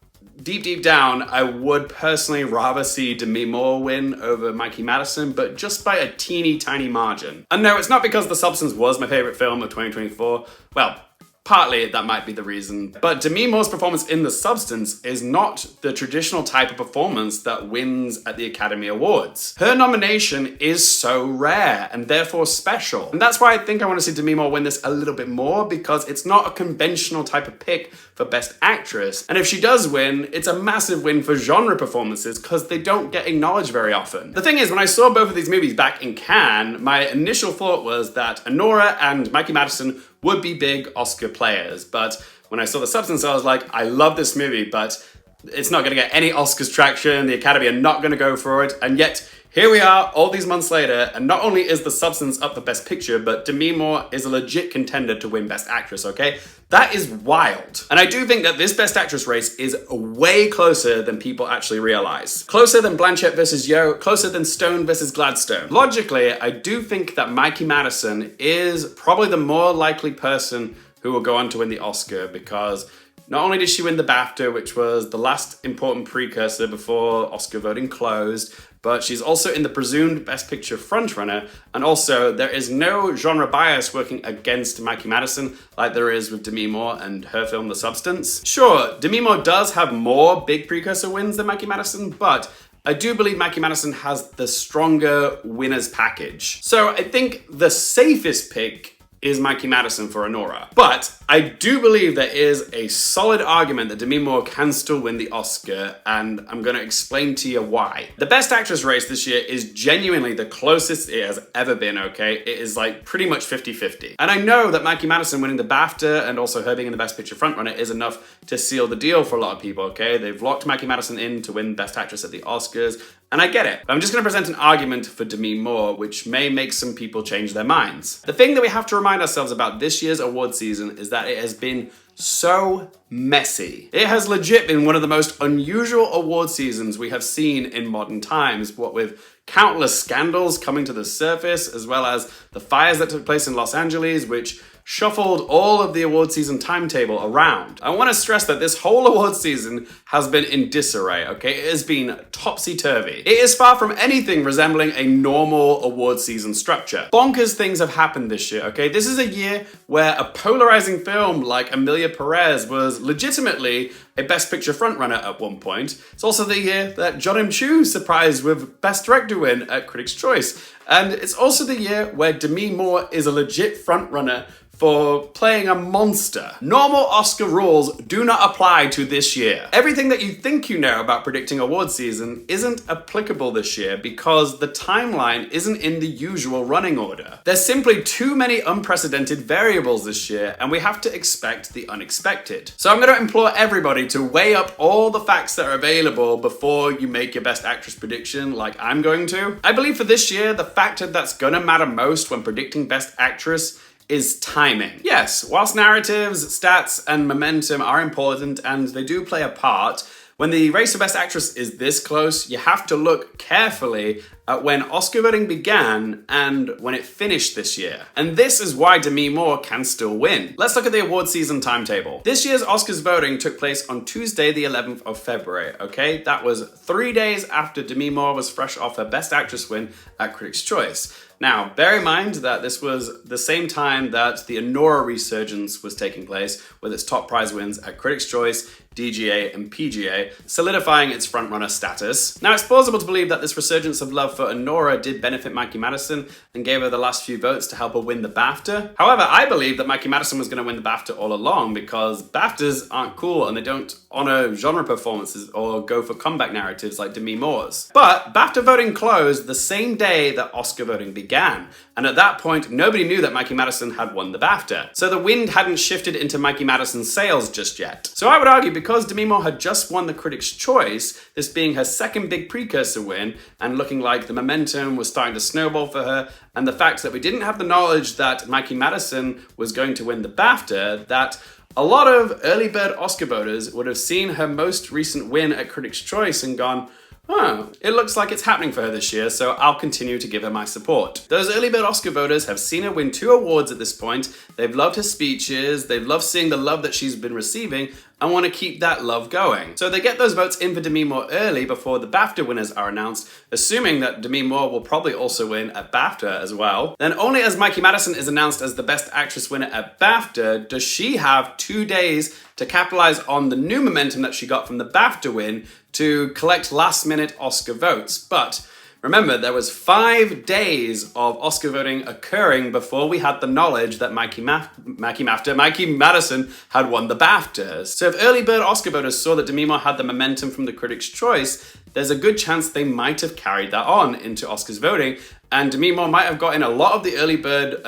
[SPEAKER 1] deep down, I would personally rather see Demi Moore win over Mikey Madison, but just by a teeny tiny margin. And no, it's not because The Substance was my favorite film of 2024. Well, partly that might be the reason, but Demi Moore's performance in The Substance is not the traditional type of performance that wins at the Academy Awards. Her nomination is so rare and therefore special. And that's why I think I want to see Demi Moore win this a little bit more because it's not a conventional type of pick for Best Actress. And if she does win, it's a massive win for genre performances because they don't get acknowledged very often. The thing is, when I saw both of these movies back in Cannes, my initial thought was that Anora and Mikey Madison would be big Oscar players, but when I saw The Substance, I was like, I love this movie, but it's not gonna get any Oscars traction, the Academy are not gonna go for it, and yet here we are all these months later, and not only is The Substance up for Best Picture, but Demi Moore is a legit contender to win Best Actress, okay? That is wild. And I do think that this Best Actress race is way closer than people actually realize. Closer than Blanchett versus Yeoh, closer than Stone versus Gladstone. Logically, I do think that Mikey Madison is probably the more likely person who will go on to win the Oscar because not only did she win the BAFTA, which was the last important precursor before Oscar voting closed, but she's also in the presumed Best Picture frontrunner, and also there is no genre bias working against Mikey Madison like there is with Demi Moore and her film The Substance. Sure, Demi Moore does have more big precursor wins than Mikey Madison, but I do believe Mikey Madison has the stronger winners package. So I think the safest pick is Mikey Madison for Anora. But I do believe there is a solid argument that Demi Moore can still win the Oscar, and I'm gonna explain to you why. The Best Actress race this year is genuinely the closest it has ever been, okay? It is like pretty much 50-50. And I know that Mikey Madison winning the BAFTA and also her being in the Best Picture frontrunner is enough to seal the deal for a lot of people, okay? They've locked Mikey Madison in to win Best Actress at the Oscars, and I get it. But I'm just gonna present an argument for Demi Moore, which may make some people change their minds. The thing that we have to remind ourselves about this year's award season is that it has been so messy. It has legit been one of the most unusual award seasons we have seen in modern times, what with countless scandals coming to the surface, as well as the fires that took place in Los Angeles, which shuffled all of the award season timetable around. I want to stress that this whole award season has been in disarray, okay? It has been topsy-turvy. It is far from anything resembling a normal award season structure. Bonkers things have happened this year, okay? This is a year where a polarizing film like Emilia Perez was legitimately a Best Picture frontrunner at one point. It's also the year that John M. Chu surprised with Best Director win at Critics' Choice. And it's also the year where Demi Moore is a legit frontrunner for playing a monster. Normal Oscar rules do not apply to this year. Everything that you think you know about predicting award season isn't applicable this year because the timeline isn't in the usual running order. There's simply too many unprecedented variables this year, and we have to expect the unexpected. So I'm going to implore everybody to weigh up all the facts that are available before you make your Best Actress prediction like I'm going to. I believe for this year, the factor that's gonna matter most when predicting Best Actress is timing. Yes, whilst narratives, stats, and momentum are important and they do play a part, when the race for Best Actress is this close, you have to look carefully at when Oscar voting began and when it finished this year. And this is why Demi Moore can still win. Let's look at the award season timetable. This year's Oscars voting took place on Tuesday, the 11th of February, okay? That was 3 days after Demi Moore was fresh off her Best Actress win at Critics' Choice. Now, bear in mind that this was the same time that the Anora resurgence was taking place with its top prize wins at Critics' Choice, DGA, and PGA, solidifying its frontrunner status. Now, it's plausible to believe that this resurgence of love for Anora did benefit Mikey Madison and gave her the last few votes to help her win the BAFTA. However, I believe that Mikey Madison was going to win the BAFTA all along because BAFTAs aren't cool and they don't honor genre performances or go for comeback narratives like Demi Moore's. But BAFTA voting closed the same day that Oscar voting began, and at that point, nobody knew that Mikey Madison had won the BAFTA. So the wind hadn't shifted into Mikey Madison's sails just yet. So I would argue because Demi Moore had just won the Critics' Choice, this being her second big precursor win, and looking like the momentum was starting to snowball for her, and the fact that we didn't have the knowledge that Mikey Madison was going to win the BAFTA, that a lot of early bird Oscar voters would have seen her most recent win at Critics' Choice and gone, oh, it looks like it's happening for her this year, so I'll continue to give her my support. Those early bird Oscar voters have seen her win 2 awards at this point, they've loved her speeches, they've loved seeing the love that she's been receiving, and want to keep that love going. So they get those votes in for Demi Moore early before the BAFTA winners are announced, assuming that Demi Moore will probably also win at BAFTA as well. Then only as Mikey Madison is announced as the Best Actress winner at BAFTA does she have 2 days to capitalize on the new momentum that she got from the BAFTA win to collect last-minute Oscar votes. But remember, there was 5 days of Oscar voting occurring before we had the knowledge that Mikey Madison had won the BAFTAs. So if early bird Oscar voters saw that Demi Moore had the momentum from the Critics' Choice, there's a good chance they might have carried that on into Oscars voting, and Demi Moore might have gotten a lot of the early bird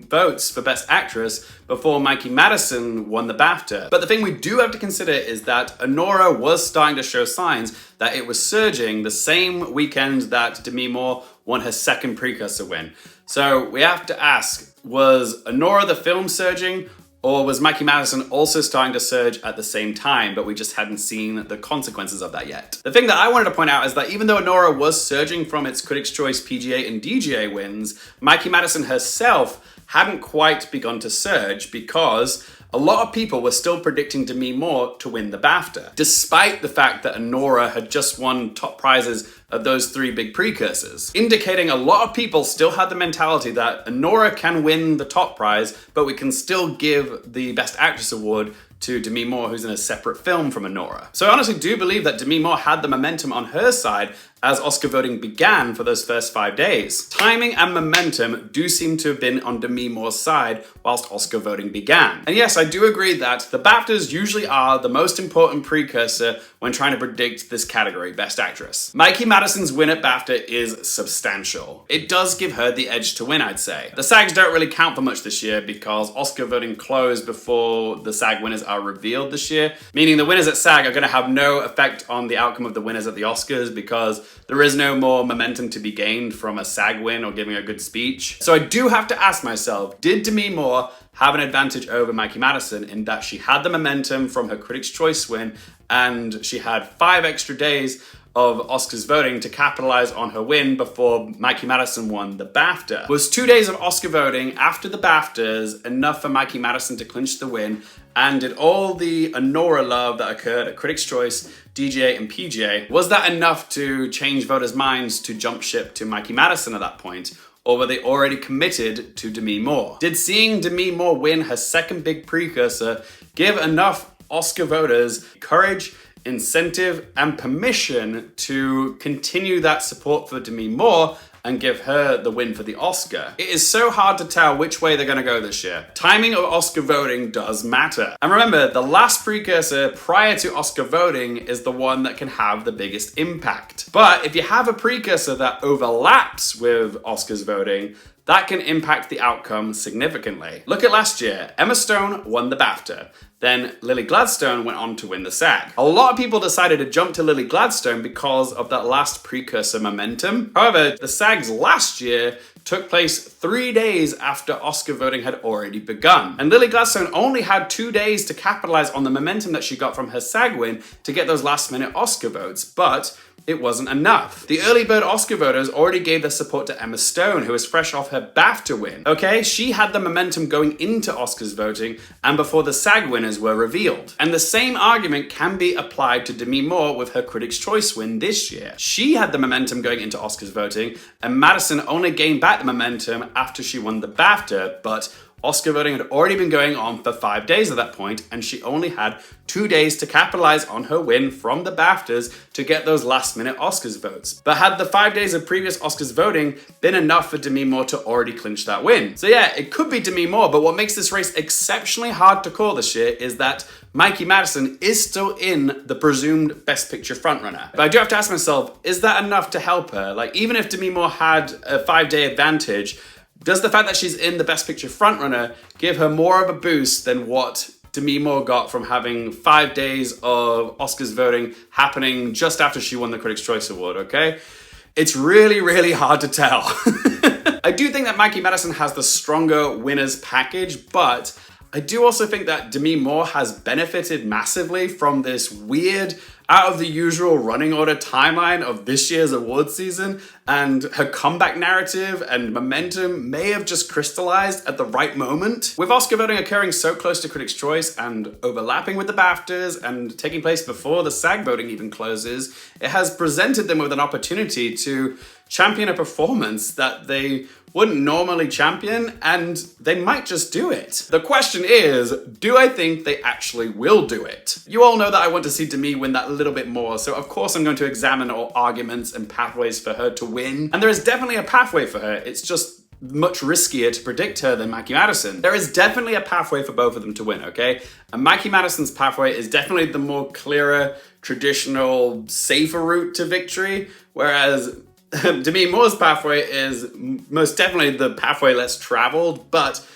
[SPEAKER 1] votes for Best Actress before Mikey Madison won the BAFTA. But the thing we do have to consider is that Anora was starting to show signs that it was surging the same weekend that Demi Moore won her second precursor win. So we have to ask, was Anora the film surging, or was Mikey Madison also starting to surge at the same time, but we just hadn't seen the consequences of that yet? The thing that I wanted to point out is that even though Anora was surging from its Critics' Choice, PGA, and DGA wins, Mikey Madison herself hadn't quite begun to surge because a lot of people were still predicting Demi Moore to win the BAFTA, despite the fact that Anora had just won top prizes of those 3 big precursors, indicating a lot of people still had the mentality that Anora can win the top prize, but we can still give the Best Actress award to Demi Moore, who's in a separate film from Anora. So I honestly do believe that Demi Moore had the momentum on her side as Oscar voting began for those first 5 days. Timing and momentum do seem to have been on Demi Moore's side whilst Oscar voting began. And yes, I do agree that the BAFTAs usually are the most important precursor when trying to predict this category, Best Actress. Mikey Madison's win at BAFTA is substantial. It does give her the edge to win, I'd say. The SAGs don't really count for much this year because Oscar voting closed before the SAG winners are revealed this year, meaning the winners at SAG are going to have no effect on the outcome of the winners at the Oscars because there is no more momentum to be gained from a SAG win or giving a good speech. So I do have to ask myself, did Demi Moore have an advantage over Mikey Madison in that she had the momentum from her Critics' Choice win and she had 5 extra days of Oscars voting to capitalize on her win before Mikey Madison won the BAFTA. Was 2 days of Oscar voting after the BAFTAs enough for Mikey Madison to clinch the win? And did all the Anora love that occurred at Critics' Choice, DGA, and PGA, was that enough to change voters' minds to jump ship to Mikey Madison at that point? Or were they already committed to Demi Moore? Did seeing Demi Moore win her second big precursor give enough Oscar voters courage, incentive, and permission to continue that support for Demi Moore and give her the win for the Oscar? It is so hard to tell which way they're gonna go this year. Timing of Oscar voting does matter. And remember, the last precursor prior to Oscar voting is the one that can have the biggest impact. But if you have a precursor that overlaps with Oscars voting, that can impact the outcome significantly. Look at last year. Emma Stone won the BAFTA. Then Lily Gladstone went on to win the SAG. A lot of people decided to jump to Lily Gladstone because of that last precursor momentum. However, the SAGs last year took place 3 days after Oscar voting had already begun. And Lily Gladstone only had 2 days to capitalize on the momentum that she got from her SAG win to get those last minute Oscar votes, but it wasn't enough. The early bird Oscar voters already gave their support to Emma Stone, who was fresh off her BAFTA win. Okay, she had the momentum going into Oscars voting and before the SAG winners were revealed. And the same argument can be applied to Demi Moore with her Critics' Choice win this year. She had the momentum going into Oscars voting, and Madison only gained back the momentum after she won the BAFTA, but Oscar voting had already been going on for 5 days at that point, and she only had 2 days to capitalize on her win from the BAFTAs to get those last-minute Oscars votes. But had the 5 days of previous Oscars voting been enough for Demi Moore to already clinch that win? So yeah, it could be Demi Moore, but what makes this race exceptionally hard to call this year is that Mikey Madison is still in the presumed Best Picture frontrunner. But I do have to ask myself, is that enough to help her? Like, even if Demi Moore had a 5-day advantage, does the fact that she's in the Best Picture frontrunner give her more of a boost than what Demi Moore got from having 5 days of Oscars voting happening just after she won the Critics' Choice Award, okay? It's really, really hard to tell. I do think that Mikey Madison has the stronger winners package, but I do also think that Demi Moore has benefited massively from this weird, out of the usual running order timeline of this year's award season, and her comeback narrative and momentum may have just crystallized at the right moment. With Oscar voting occurring so close to Critics' Choice and overlapping with the BAFTAs and taking place before the SAG voting even closes, it has presented them with an opportunity to champion a performance that they wouldn't normally champion, and they might just do it. The question is, do I think they actually will do it? You all know that I want to see Demi win that little bit more, so of course I'm going to examine all arguments and pathways for her to win, and there is definitely a pathway for her. It's just much riskier to predict her than Mikey Madison. There is definitely a pathway for both of them to win, okay? And Mikey Madison's pathway is definitely the more clearer, traditional, safer route to victory, whereas Demi Moore's pathway is most definitely the pathway less traveled, but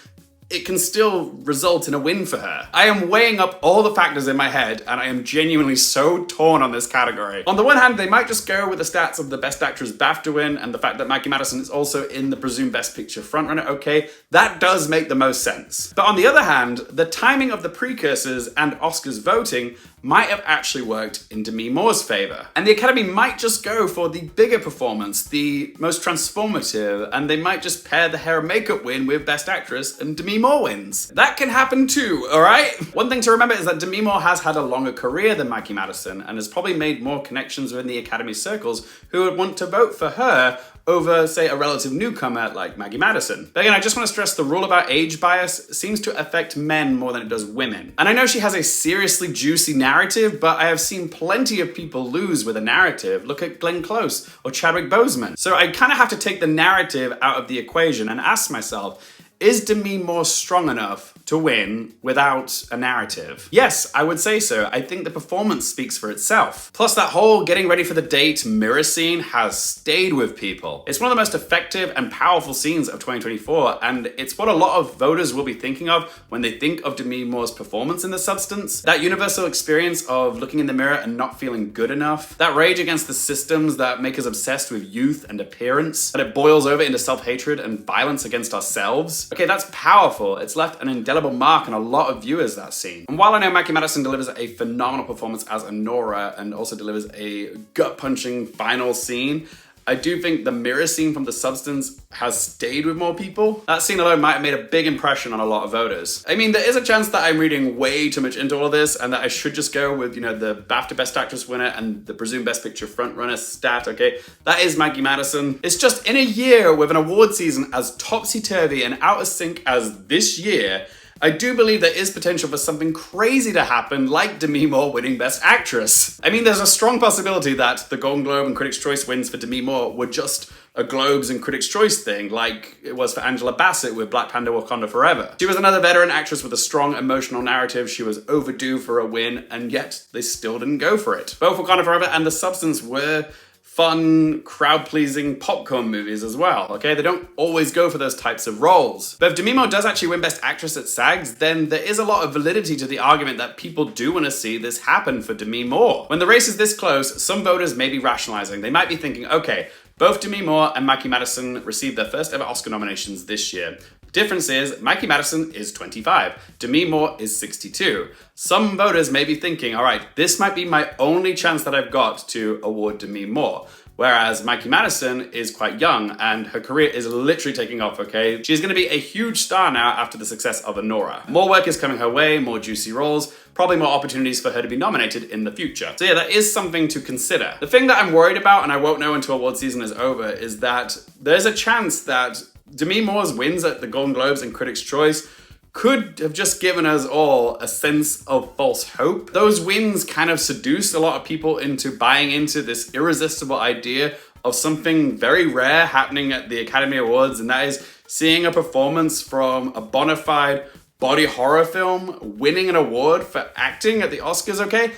[SPEAKER 1] it can still result in a win for her. I am weighing up all the factors in my head, and I am genuinely so torn on this category. On the one hand, they might just go with the stats of the Best Actress BAFTA win and the fact that Mikey Madison is also in the presumed Best Picture frontrunner. Okay, that does make the most sense. But on the other hand, the timing of the precursors and Oscars voting might have actually worked in Demi Moore's favor. And the Academy might just go for the bigger performance, the most transformative, and they might just pair the hair and makeup win with Best Actress and Demi Moore wins. That can happen too, all right? One thing to remember is that Demi Moore has had a longer career than Mikey Madison and has probably made more connections within the Academy circles who would want to vote for her over, say, a relative newcomer like Maggie Madison. But again, I just want to stress the rule about age bias seems to affect men more than it does women. And I know she has a seriously juicy narrative, but I have seen plenty of people lose with a narrative. Look at Glenn Close or Chadwick Boseman. So I kind of have to take the narrative out of the equation and ask myself, is Demi Moore strong enough to win without a narrative? Yes, I would say so. I think the performance speaks for itself. Plus, that whole getting ready for the date mirror scene has stayed with people. It's one of the most effective and powerful scenes of 2024, and it's what a lot of voters will be thinking of when they think of Demi Moore's performance in The Substance. That universal experience of looking in the mirror and not feeling good enough. That rage against the systems that make us obsessed with youth and appearance. That it boils over into self-hatred and violence against ourselves. Okay, that's powerful. It's left an indelible mark on a lot of viewers, that scene. And while I know Mikey Madison delivers a phenomenal performance as Anora and also delivers a gut-punching final scene, I do think the mirror scene from The Substance has stayed with more people. That scene alone might have made a big impression on a lot of voters. I mean, there is a chance that I'm reading way too much into all of this and that I should just go with, you know, the BAFTA Best Actress winner and the presumed Best Picture frontrunner stat, okay? That is Mikey Madison. It's just in a year with an award season as topsy-turvy and out of sync as this year, I do believe there is potential for something crazy to happen, like Demi Moore winning Best Actress. I mean, there's a strong possibility that the Golden Globe and Critics' Choice wins for Demi Moore were just a Globes and Critics' Choice thing, like it was for Angela Bassett with Black Panther: Wakanda Forever. She was another veteran actress with a strong emotional narrative. She was overdue for a win, and yet they still didn't go for it. Both Wakanda Forever and The Substance were fun, crowd-pleasing popcorn movies as well, okay? They don't always go for those types of roles. But if Demi Moore does actually win Best Actress at SAGs, then there is a lot of validity to the argument that people do want to see this happen for Demi Moore. When the race is this close, some voters may be rationalizing. They might be thinking, okay, both Demi Moore and Mikey Madison received their first ever Oscar nominations this year. The difference is Mikey Madison is 25, Demi Moore is 62. Some voters may be thinking, all right, this might be my only chance that I've got to award Demi Moore. Whereas Mikey Madison is quite young and her career is literally taking off, okay? She's gonna be a huge star now after the success of Anora. More work is coming her way, more juicy roles, probably more opportunities for her to be nominated in the future. So yeah, that is something to consider. The thing that I'm worried about, and I won't know until award season is over, is that there's a chance that Demi Moore's wins at the Golden Globes and Critics' Choice could have just given us all a sense of false hope. Those wins kind of seduced a lot of people into buying into this irresistible idea of something very rare happening at the Academy Awards, and that is seeing a performance from a bona fide body horror film winning an award for acting at the Oscars, okay?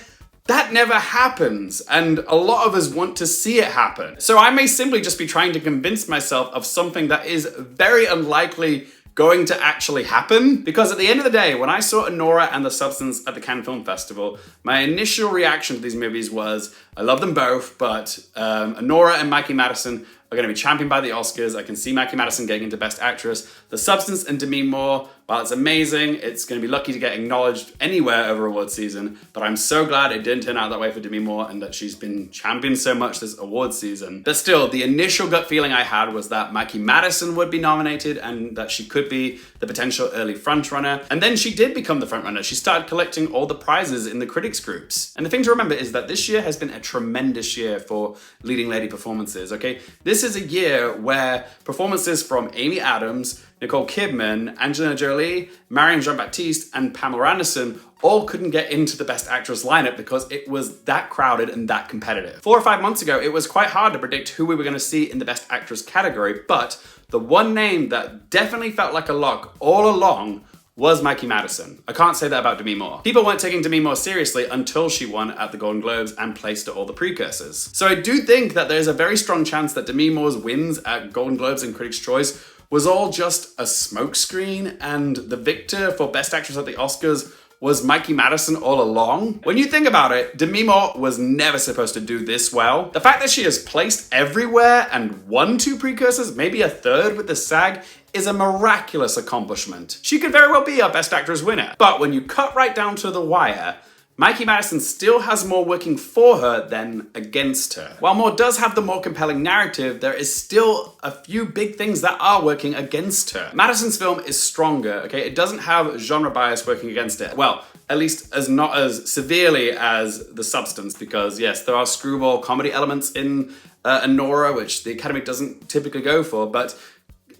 [SPEAKER 1] That never happens, and a lot of us want to see it happen. So I may simply just be trying to convince myself of something that is very unlikely going to actually happen. Because at the end of the day, when I saw Anora and The Substance at the Cannes Film Festival, my initial reaction to these movies was, I love them both, but Anora and Mikey Madison are going to be championed by the Oscars. I can see Mikey Madison getting into Best Actress. The Substance and Demi Moore, while it's amazing, it's going to be lucky to get acknowledged anywhere over award season, but I'm so glad it didn't turn out that way for Demi Moore and that she's been championed so much this award season. But still, the initial gut feeling I had was that Mikey Madison would be nominated and that she could be the potential early frontrunner. And then she did become the frontrunner. She started collecting all the prizes in the critics groups. And the thing to remember is that this year has been a tremendous year for leading lady performances, okay? This is a year where performances from Amy Adams, Nicole Kidman, Angelina Jolie, Marion Jean-Baptiste, and Pamela Anderson all couldn't get into the Best Actress lineup because it was that crowded and that competitive. 4 or 5 months ago, it was quite hard to predict who we were going to see in the Best Actress category, but the one name that definitely felt like a lock all along was Mikey Madison. I can't say that about Demi Moore. People weren't taking Demi Moore seriously until she won at the Golden Globes and placed at all the precursors. So I do think that there's a very strong chance that Demi Moore's wins at Golden Globes and Critics' Choice was all just a smokescreen, and the victor for Best Actress at the Oscars was Mikey Madison all along. When you think about it, Demi Moore was never supposed to do this well. The fact that she has placed everywhere and won 2 precursors, maybe a 3rd with the SAG, is a miraculous accomplishment. She could very well be our Best Actress winner. But when you cut right down to the wire, Mikey Madison still has more working for her than against her. While Moore does have the more compelling narrative, there is still a few big things that are working against her. Madison's film is stronger, okay? It doesn't have genre bias working against it. Well, at least not as severely as The Substance, because yes, there are screwball comedy elements in Anora, which the Academy doesn't typically go for, but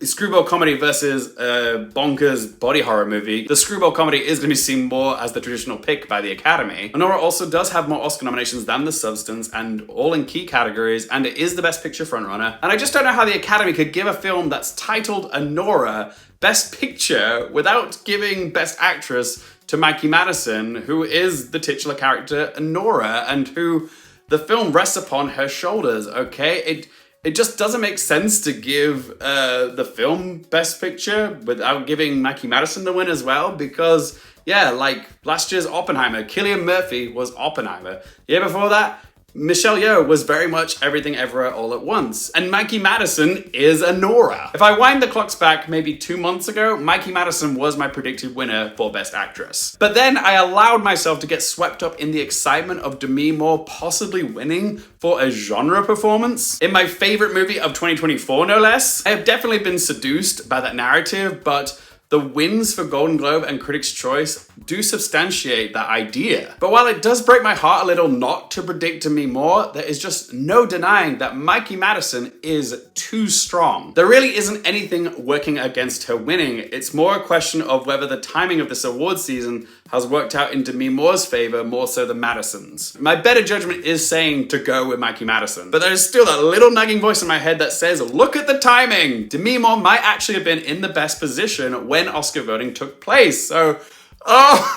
[SPEAKER 1] screwball comedy versus a bonkers body horror movie, the screwball comedy is going to be seen more as the traditional pick by the Academy. Anora also does have more Oscar nominations than The Substance, and all in key categories, and it is the Best Picture frontrunner. And I just don't know how the Academy could give a film that's titled Anora Best Picture without giving Best Actress to Mikey Madison, who is the titular character Anora, and who the film rests upon her shoulders, okay? It just doesn't make sense to give the film Best Picture without giving Mikey Madison the win as well, because, yeah, like last year's Oppenheimer, Cillian Murphy was Oppenheimer. The year before that, Michelle Yeoh was very much Everything Everywhere All at Once, and Mikey Madison is Anora. If I wind the clocks back maybe 2 months ago, Mikey Madison was my predicted winner for Best Actress. But then I allowed myself to get swept up in the excitement of Demi Moore possibly winning for a genre performance. In my favorite movie of 2024, no less, I have definitely been seduced by that narrative, but the wins for Golden Globe and Critics' Choice do substantiate that idea. But while it does break my heart a little not to predict Demi Moore, there is just no denying that Mikey Madison is too strong. There really isn't anything working against her winning. It's more a question of whether the timing of this award season has worked out in Demi Moore's favor more so than Madison's. My better judgment is saying to go with Mikey Madison, but there's still that little nagging voice in my head that says, look at the timing! Demi Moore might actually have been in the best position when Oscar voting took place, so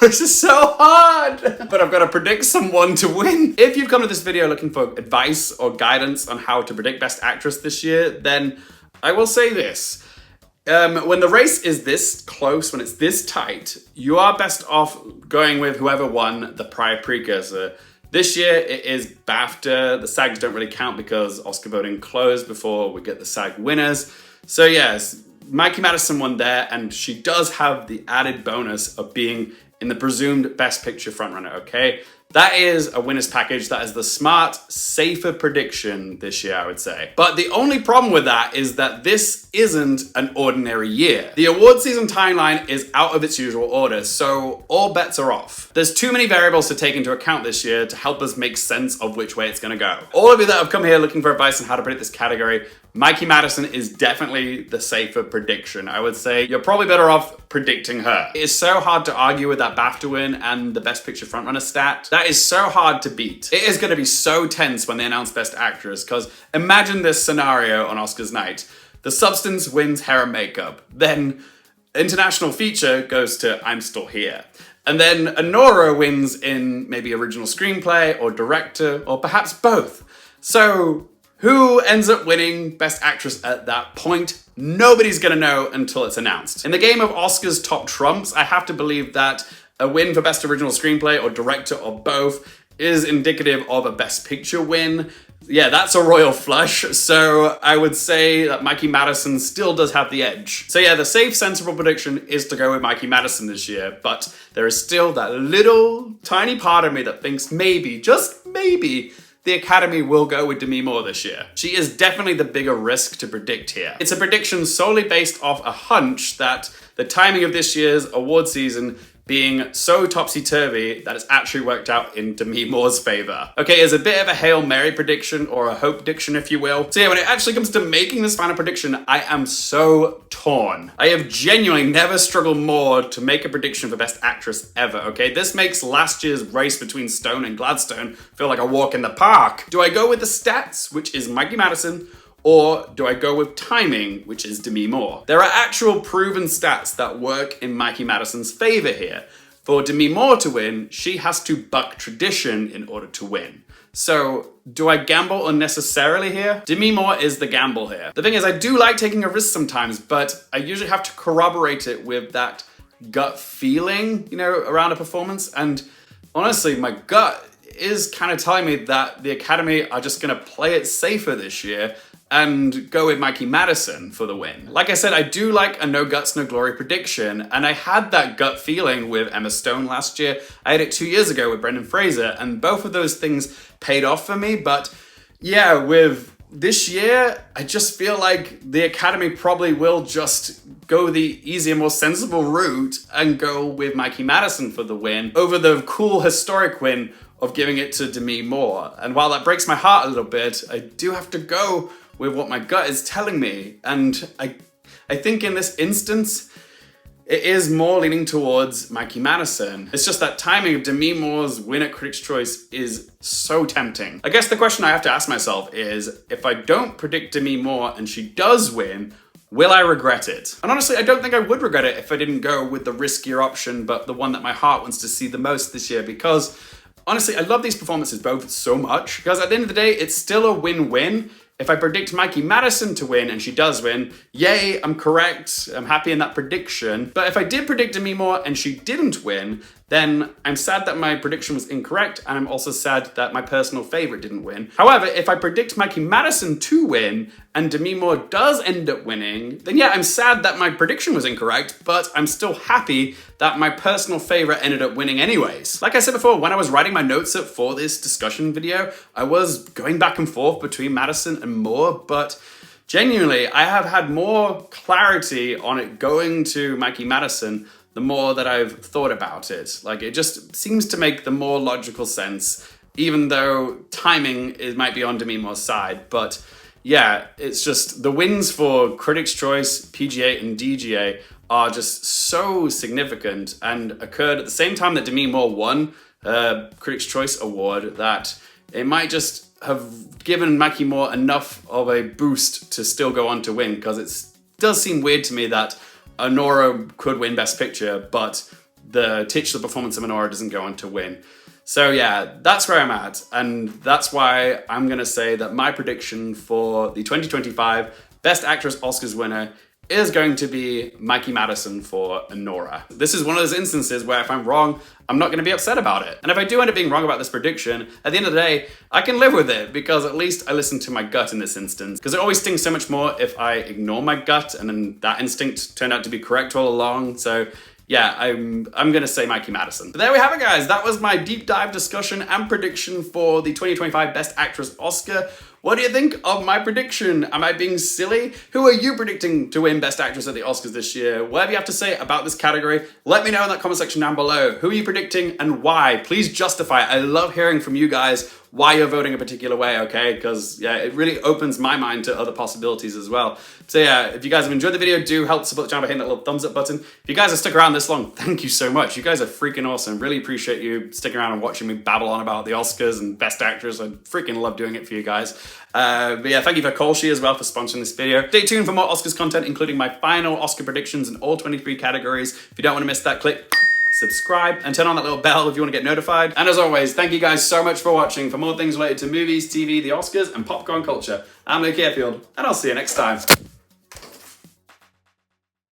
[SPEAKER 1] this is so hard! But I've got to predict someone to win. If you've come to this video looking for advice or guidance on how to predict Best Actress this year, then I will say this. When the race is this close, when it's this tight, you are best off going with whoever won the prior precursor. This year, it is BAFTA. The SAGs don't really count because Oscar voting closed before we get the SAG winners. So yes, Mikey Madison won there, and she does have the added bonus of being in the presumed Best Picture frontrunner, okay? That is a winner's package. That is the smart, safer prediction this year, I would say. But the only problem with that is that this isn't an ordinary year. The award season timeline is out of its usual order, so all bets are off. There's too many variables to take into account this year to help us make sense of which way it's gonna go. All of you that have come here looking for advice on how to predict this category, Mikey Madison is definitely the safer prediction. I would say you're probably better off predicting her. It is so hard to argue with that BAFTA win and the Best Picture frontrunner stat. That is so hard to beat. It is gonna be so tense when they announce Best Actress, because imagine this scenario on Oscars night. The Substance wins hair and makeup. Then International Feature goes to I'm Still Here. And then Anora wins in maybe original screenplay or director, or perhaps both. So who ends up winning Best Actress at that point? Nobody's gonna know until it's announced. In the game of Oscars top trumps, I have to believe that a win for Best Original Screenplay or Director or both is indicative of a Best Picture win. Yeah, that's a royal flush, so I would say that Mikey Madison still does have the edge. So yeah, the safe, sensible prediction is to go with Mikey Madison this year, but there is still that little tiny part of me that thinks maybe, just maybe, the Academy will go with Demi Moore this year. She is definitely the bigger risk to predict here. It's a prediction solely based off a hunch that the timing of this year's award season being so topsy-turvy that it's actually worked out in Demi Moore's favor. Okay, it's a bit of a Hail Mary prediction, or a hope prediction, if you will. So yeah, when it actually comes to making this final prediction, I am so torn. I have genuinely never struggled more to make a prediction for Best Actress ever, okay? This makes last year's race between Stone and Gladstone feel like a walk in the park. Do I go with the stats, which is Mikey Madison, or do I go with timing, which is Demi Moore? There are actual proven stats that work in Mikey Madison's favor here. For Demi Moore to win, she has to buck tradition in order to win. So, do I gamble unnecessarily here? Demi Moore is the gamble here. The thing is, I do like taking a risk sometimes, but I usually have to corroborate it with that gut feeling, you know, around a performance. And honestly, my gut is kind of telling me that the Academy are just gonna play it safer this year and go with Mikey Madison for the win. Like I said, I do like a no guts, no glory prediction, and I had that gut feeling with Emma Stone last year. I had it 2 years ago with Brendan Fraser, and both of those things paid off for me. But yeah, with this year, I just feel like the Academy probably will just go the easier, more sensible route and go with Mikey Madison for the win over the cool historic win of giving it to Demi Moore. And while that breaks my heart a little bit, I do have to go with what my gut is telling me. And I think in this instance, it is more leaning towards Mikey Madison. It's just that timing of Demi Moore's win at Critics' Choice is so tempting. I guess the question I have to ask myself is, if I don't predict Demi Moore and she does win, will I regret it? And honestly, I don't think I would regret it if I didn't go with the riskier option, but the one that my heart wants to see the most this year, because honestly, I love these performances both so much, because at the end of the day, it's still a win-win. If I predict Mikey Madison to win and she does win, yay, I'm correct. I'm happy in that prediction. But if I did predict Demi Moore and she didn't win, then I'm sad that my prediction was incorrect, and I'm also sad that my personal favorite didn't win. However, if I predict Mikey Madison to win and Demi Moore does end up winning, then yeah, I'm sad that my prediction was incorrect, but I'm still happy that my personal favorite ended up winning anyways. Like I said before, when I was writing my notes up for this discussion video, I was going back and forth between Madison and Moore, but genuinely, I have had more clarity on it going to Mikey Madison the more that I've thought about it. Like, it just seems to make the more logical sense, even though timing might be on Demi Moore's side. But yeah, it's just the wins for Critics' Choice, PGA, and DGA are just so significant and occurred at the same time that Demi Moore won a Critics' Choice award that it might just have given Mikey Moore enough of a boost to still go on to win, because it does seem weird to me that Anora could win Best Picture, but the titular performance of Anora doesn't go on to win. So yeah, that's where I'm at, and that's why I'm gonna say that my prediction for the 2025 Best Actress Oscars winner is going to be Mikey Madison for Anora. This is one of those instances where if I'm wrong, I'm not gonna be upset about it. And if I do end up being wrong about this prediction, at the end of the day, I can live with it, because at least I listened to my gut in this instance. Because it always stings so much more if I ignore my gut and then that instinct turned out to be correct all along. So yeah, I'm gonna say Mikey Madison. But there we have it, guys. That was my deep dive discussion and prediction for the 2025 Best Actress Oscar. What do you think of my prediction? Am I being silly? Who are you predicting to win Best Actress at the Oscars this year? Whatever you have to say about this category, let me know in that comment section down below. Who are you predicting and why? Please justify it. I love hearing from you guys why you're voting a particular way, okay? Because yeah, it really opens my mind to other possibilities as well. So yeah, if you guys have enjoyed the video, do help support the channel by hitting that little thumbs up button. If you guys have stuck around this long, thank you so much. You guys are freaking awesome. Really appreciate you sticking around and watching me babble on about the Oscars and Best Actress. I freaking love doing it for you guys. But yeah, thank you for Kalshi as well for sponsoring this video. Stay tuned for more Oscars content, including my final Oscar predictions in all 23 categories. If you don't want to miss that, click subscribe and turn on that little bell if you want to get notified. And as always, thank you guys so much for watching. For more things related to movies, TV, the Oscars, and popcorn culture, I'm Mikey Hearfield, and I'll see you next time.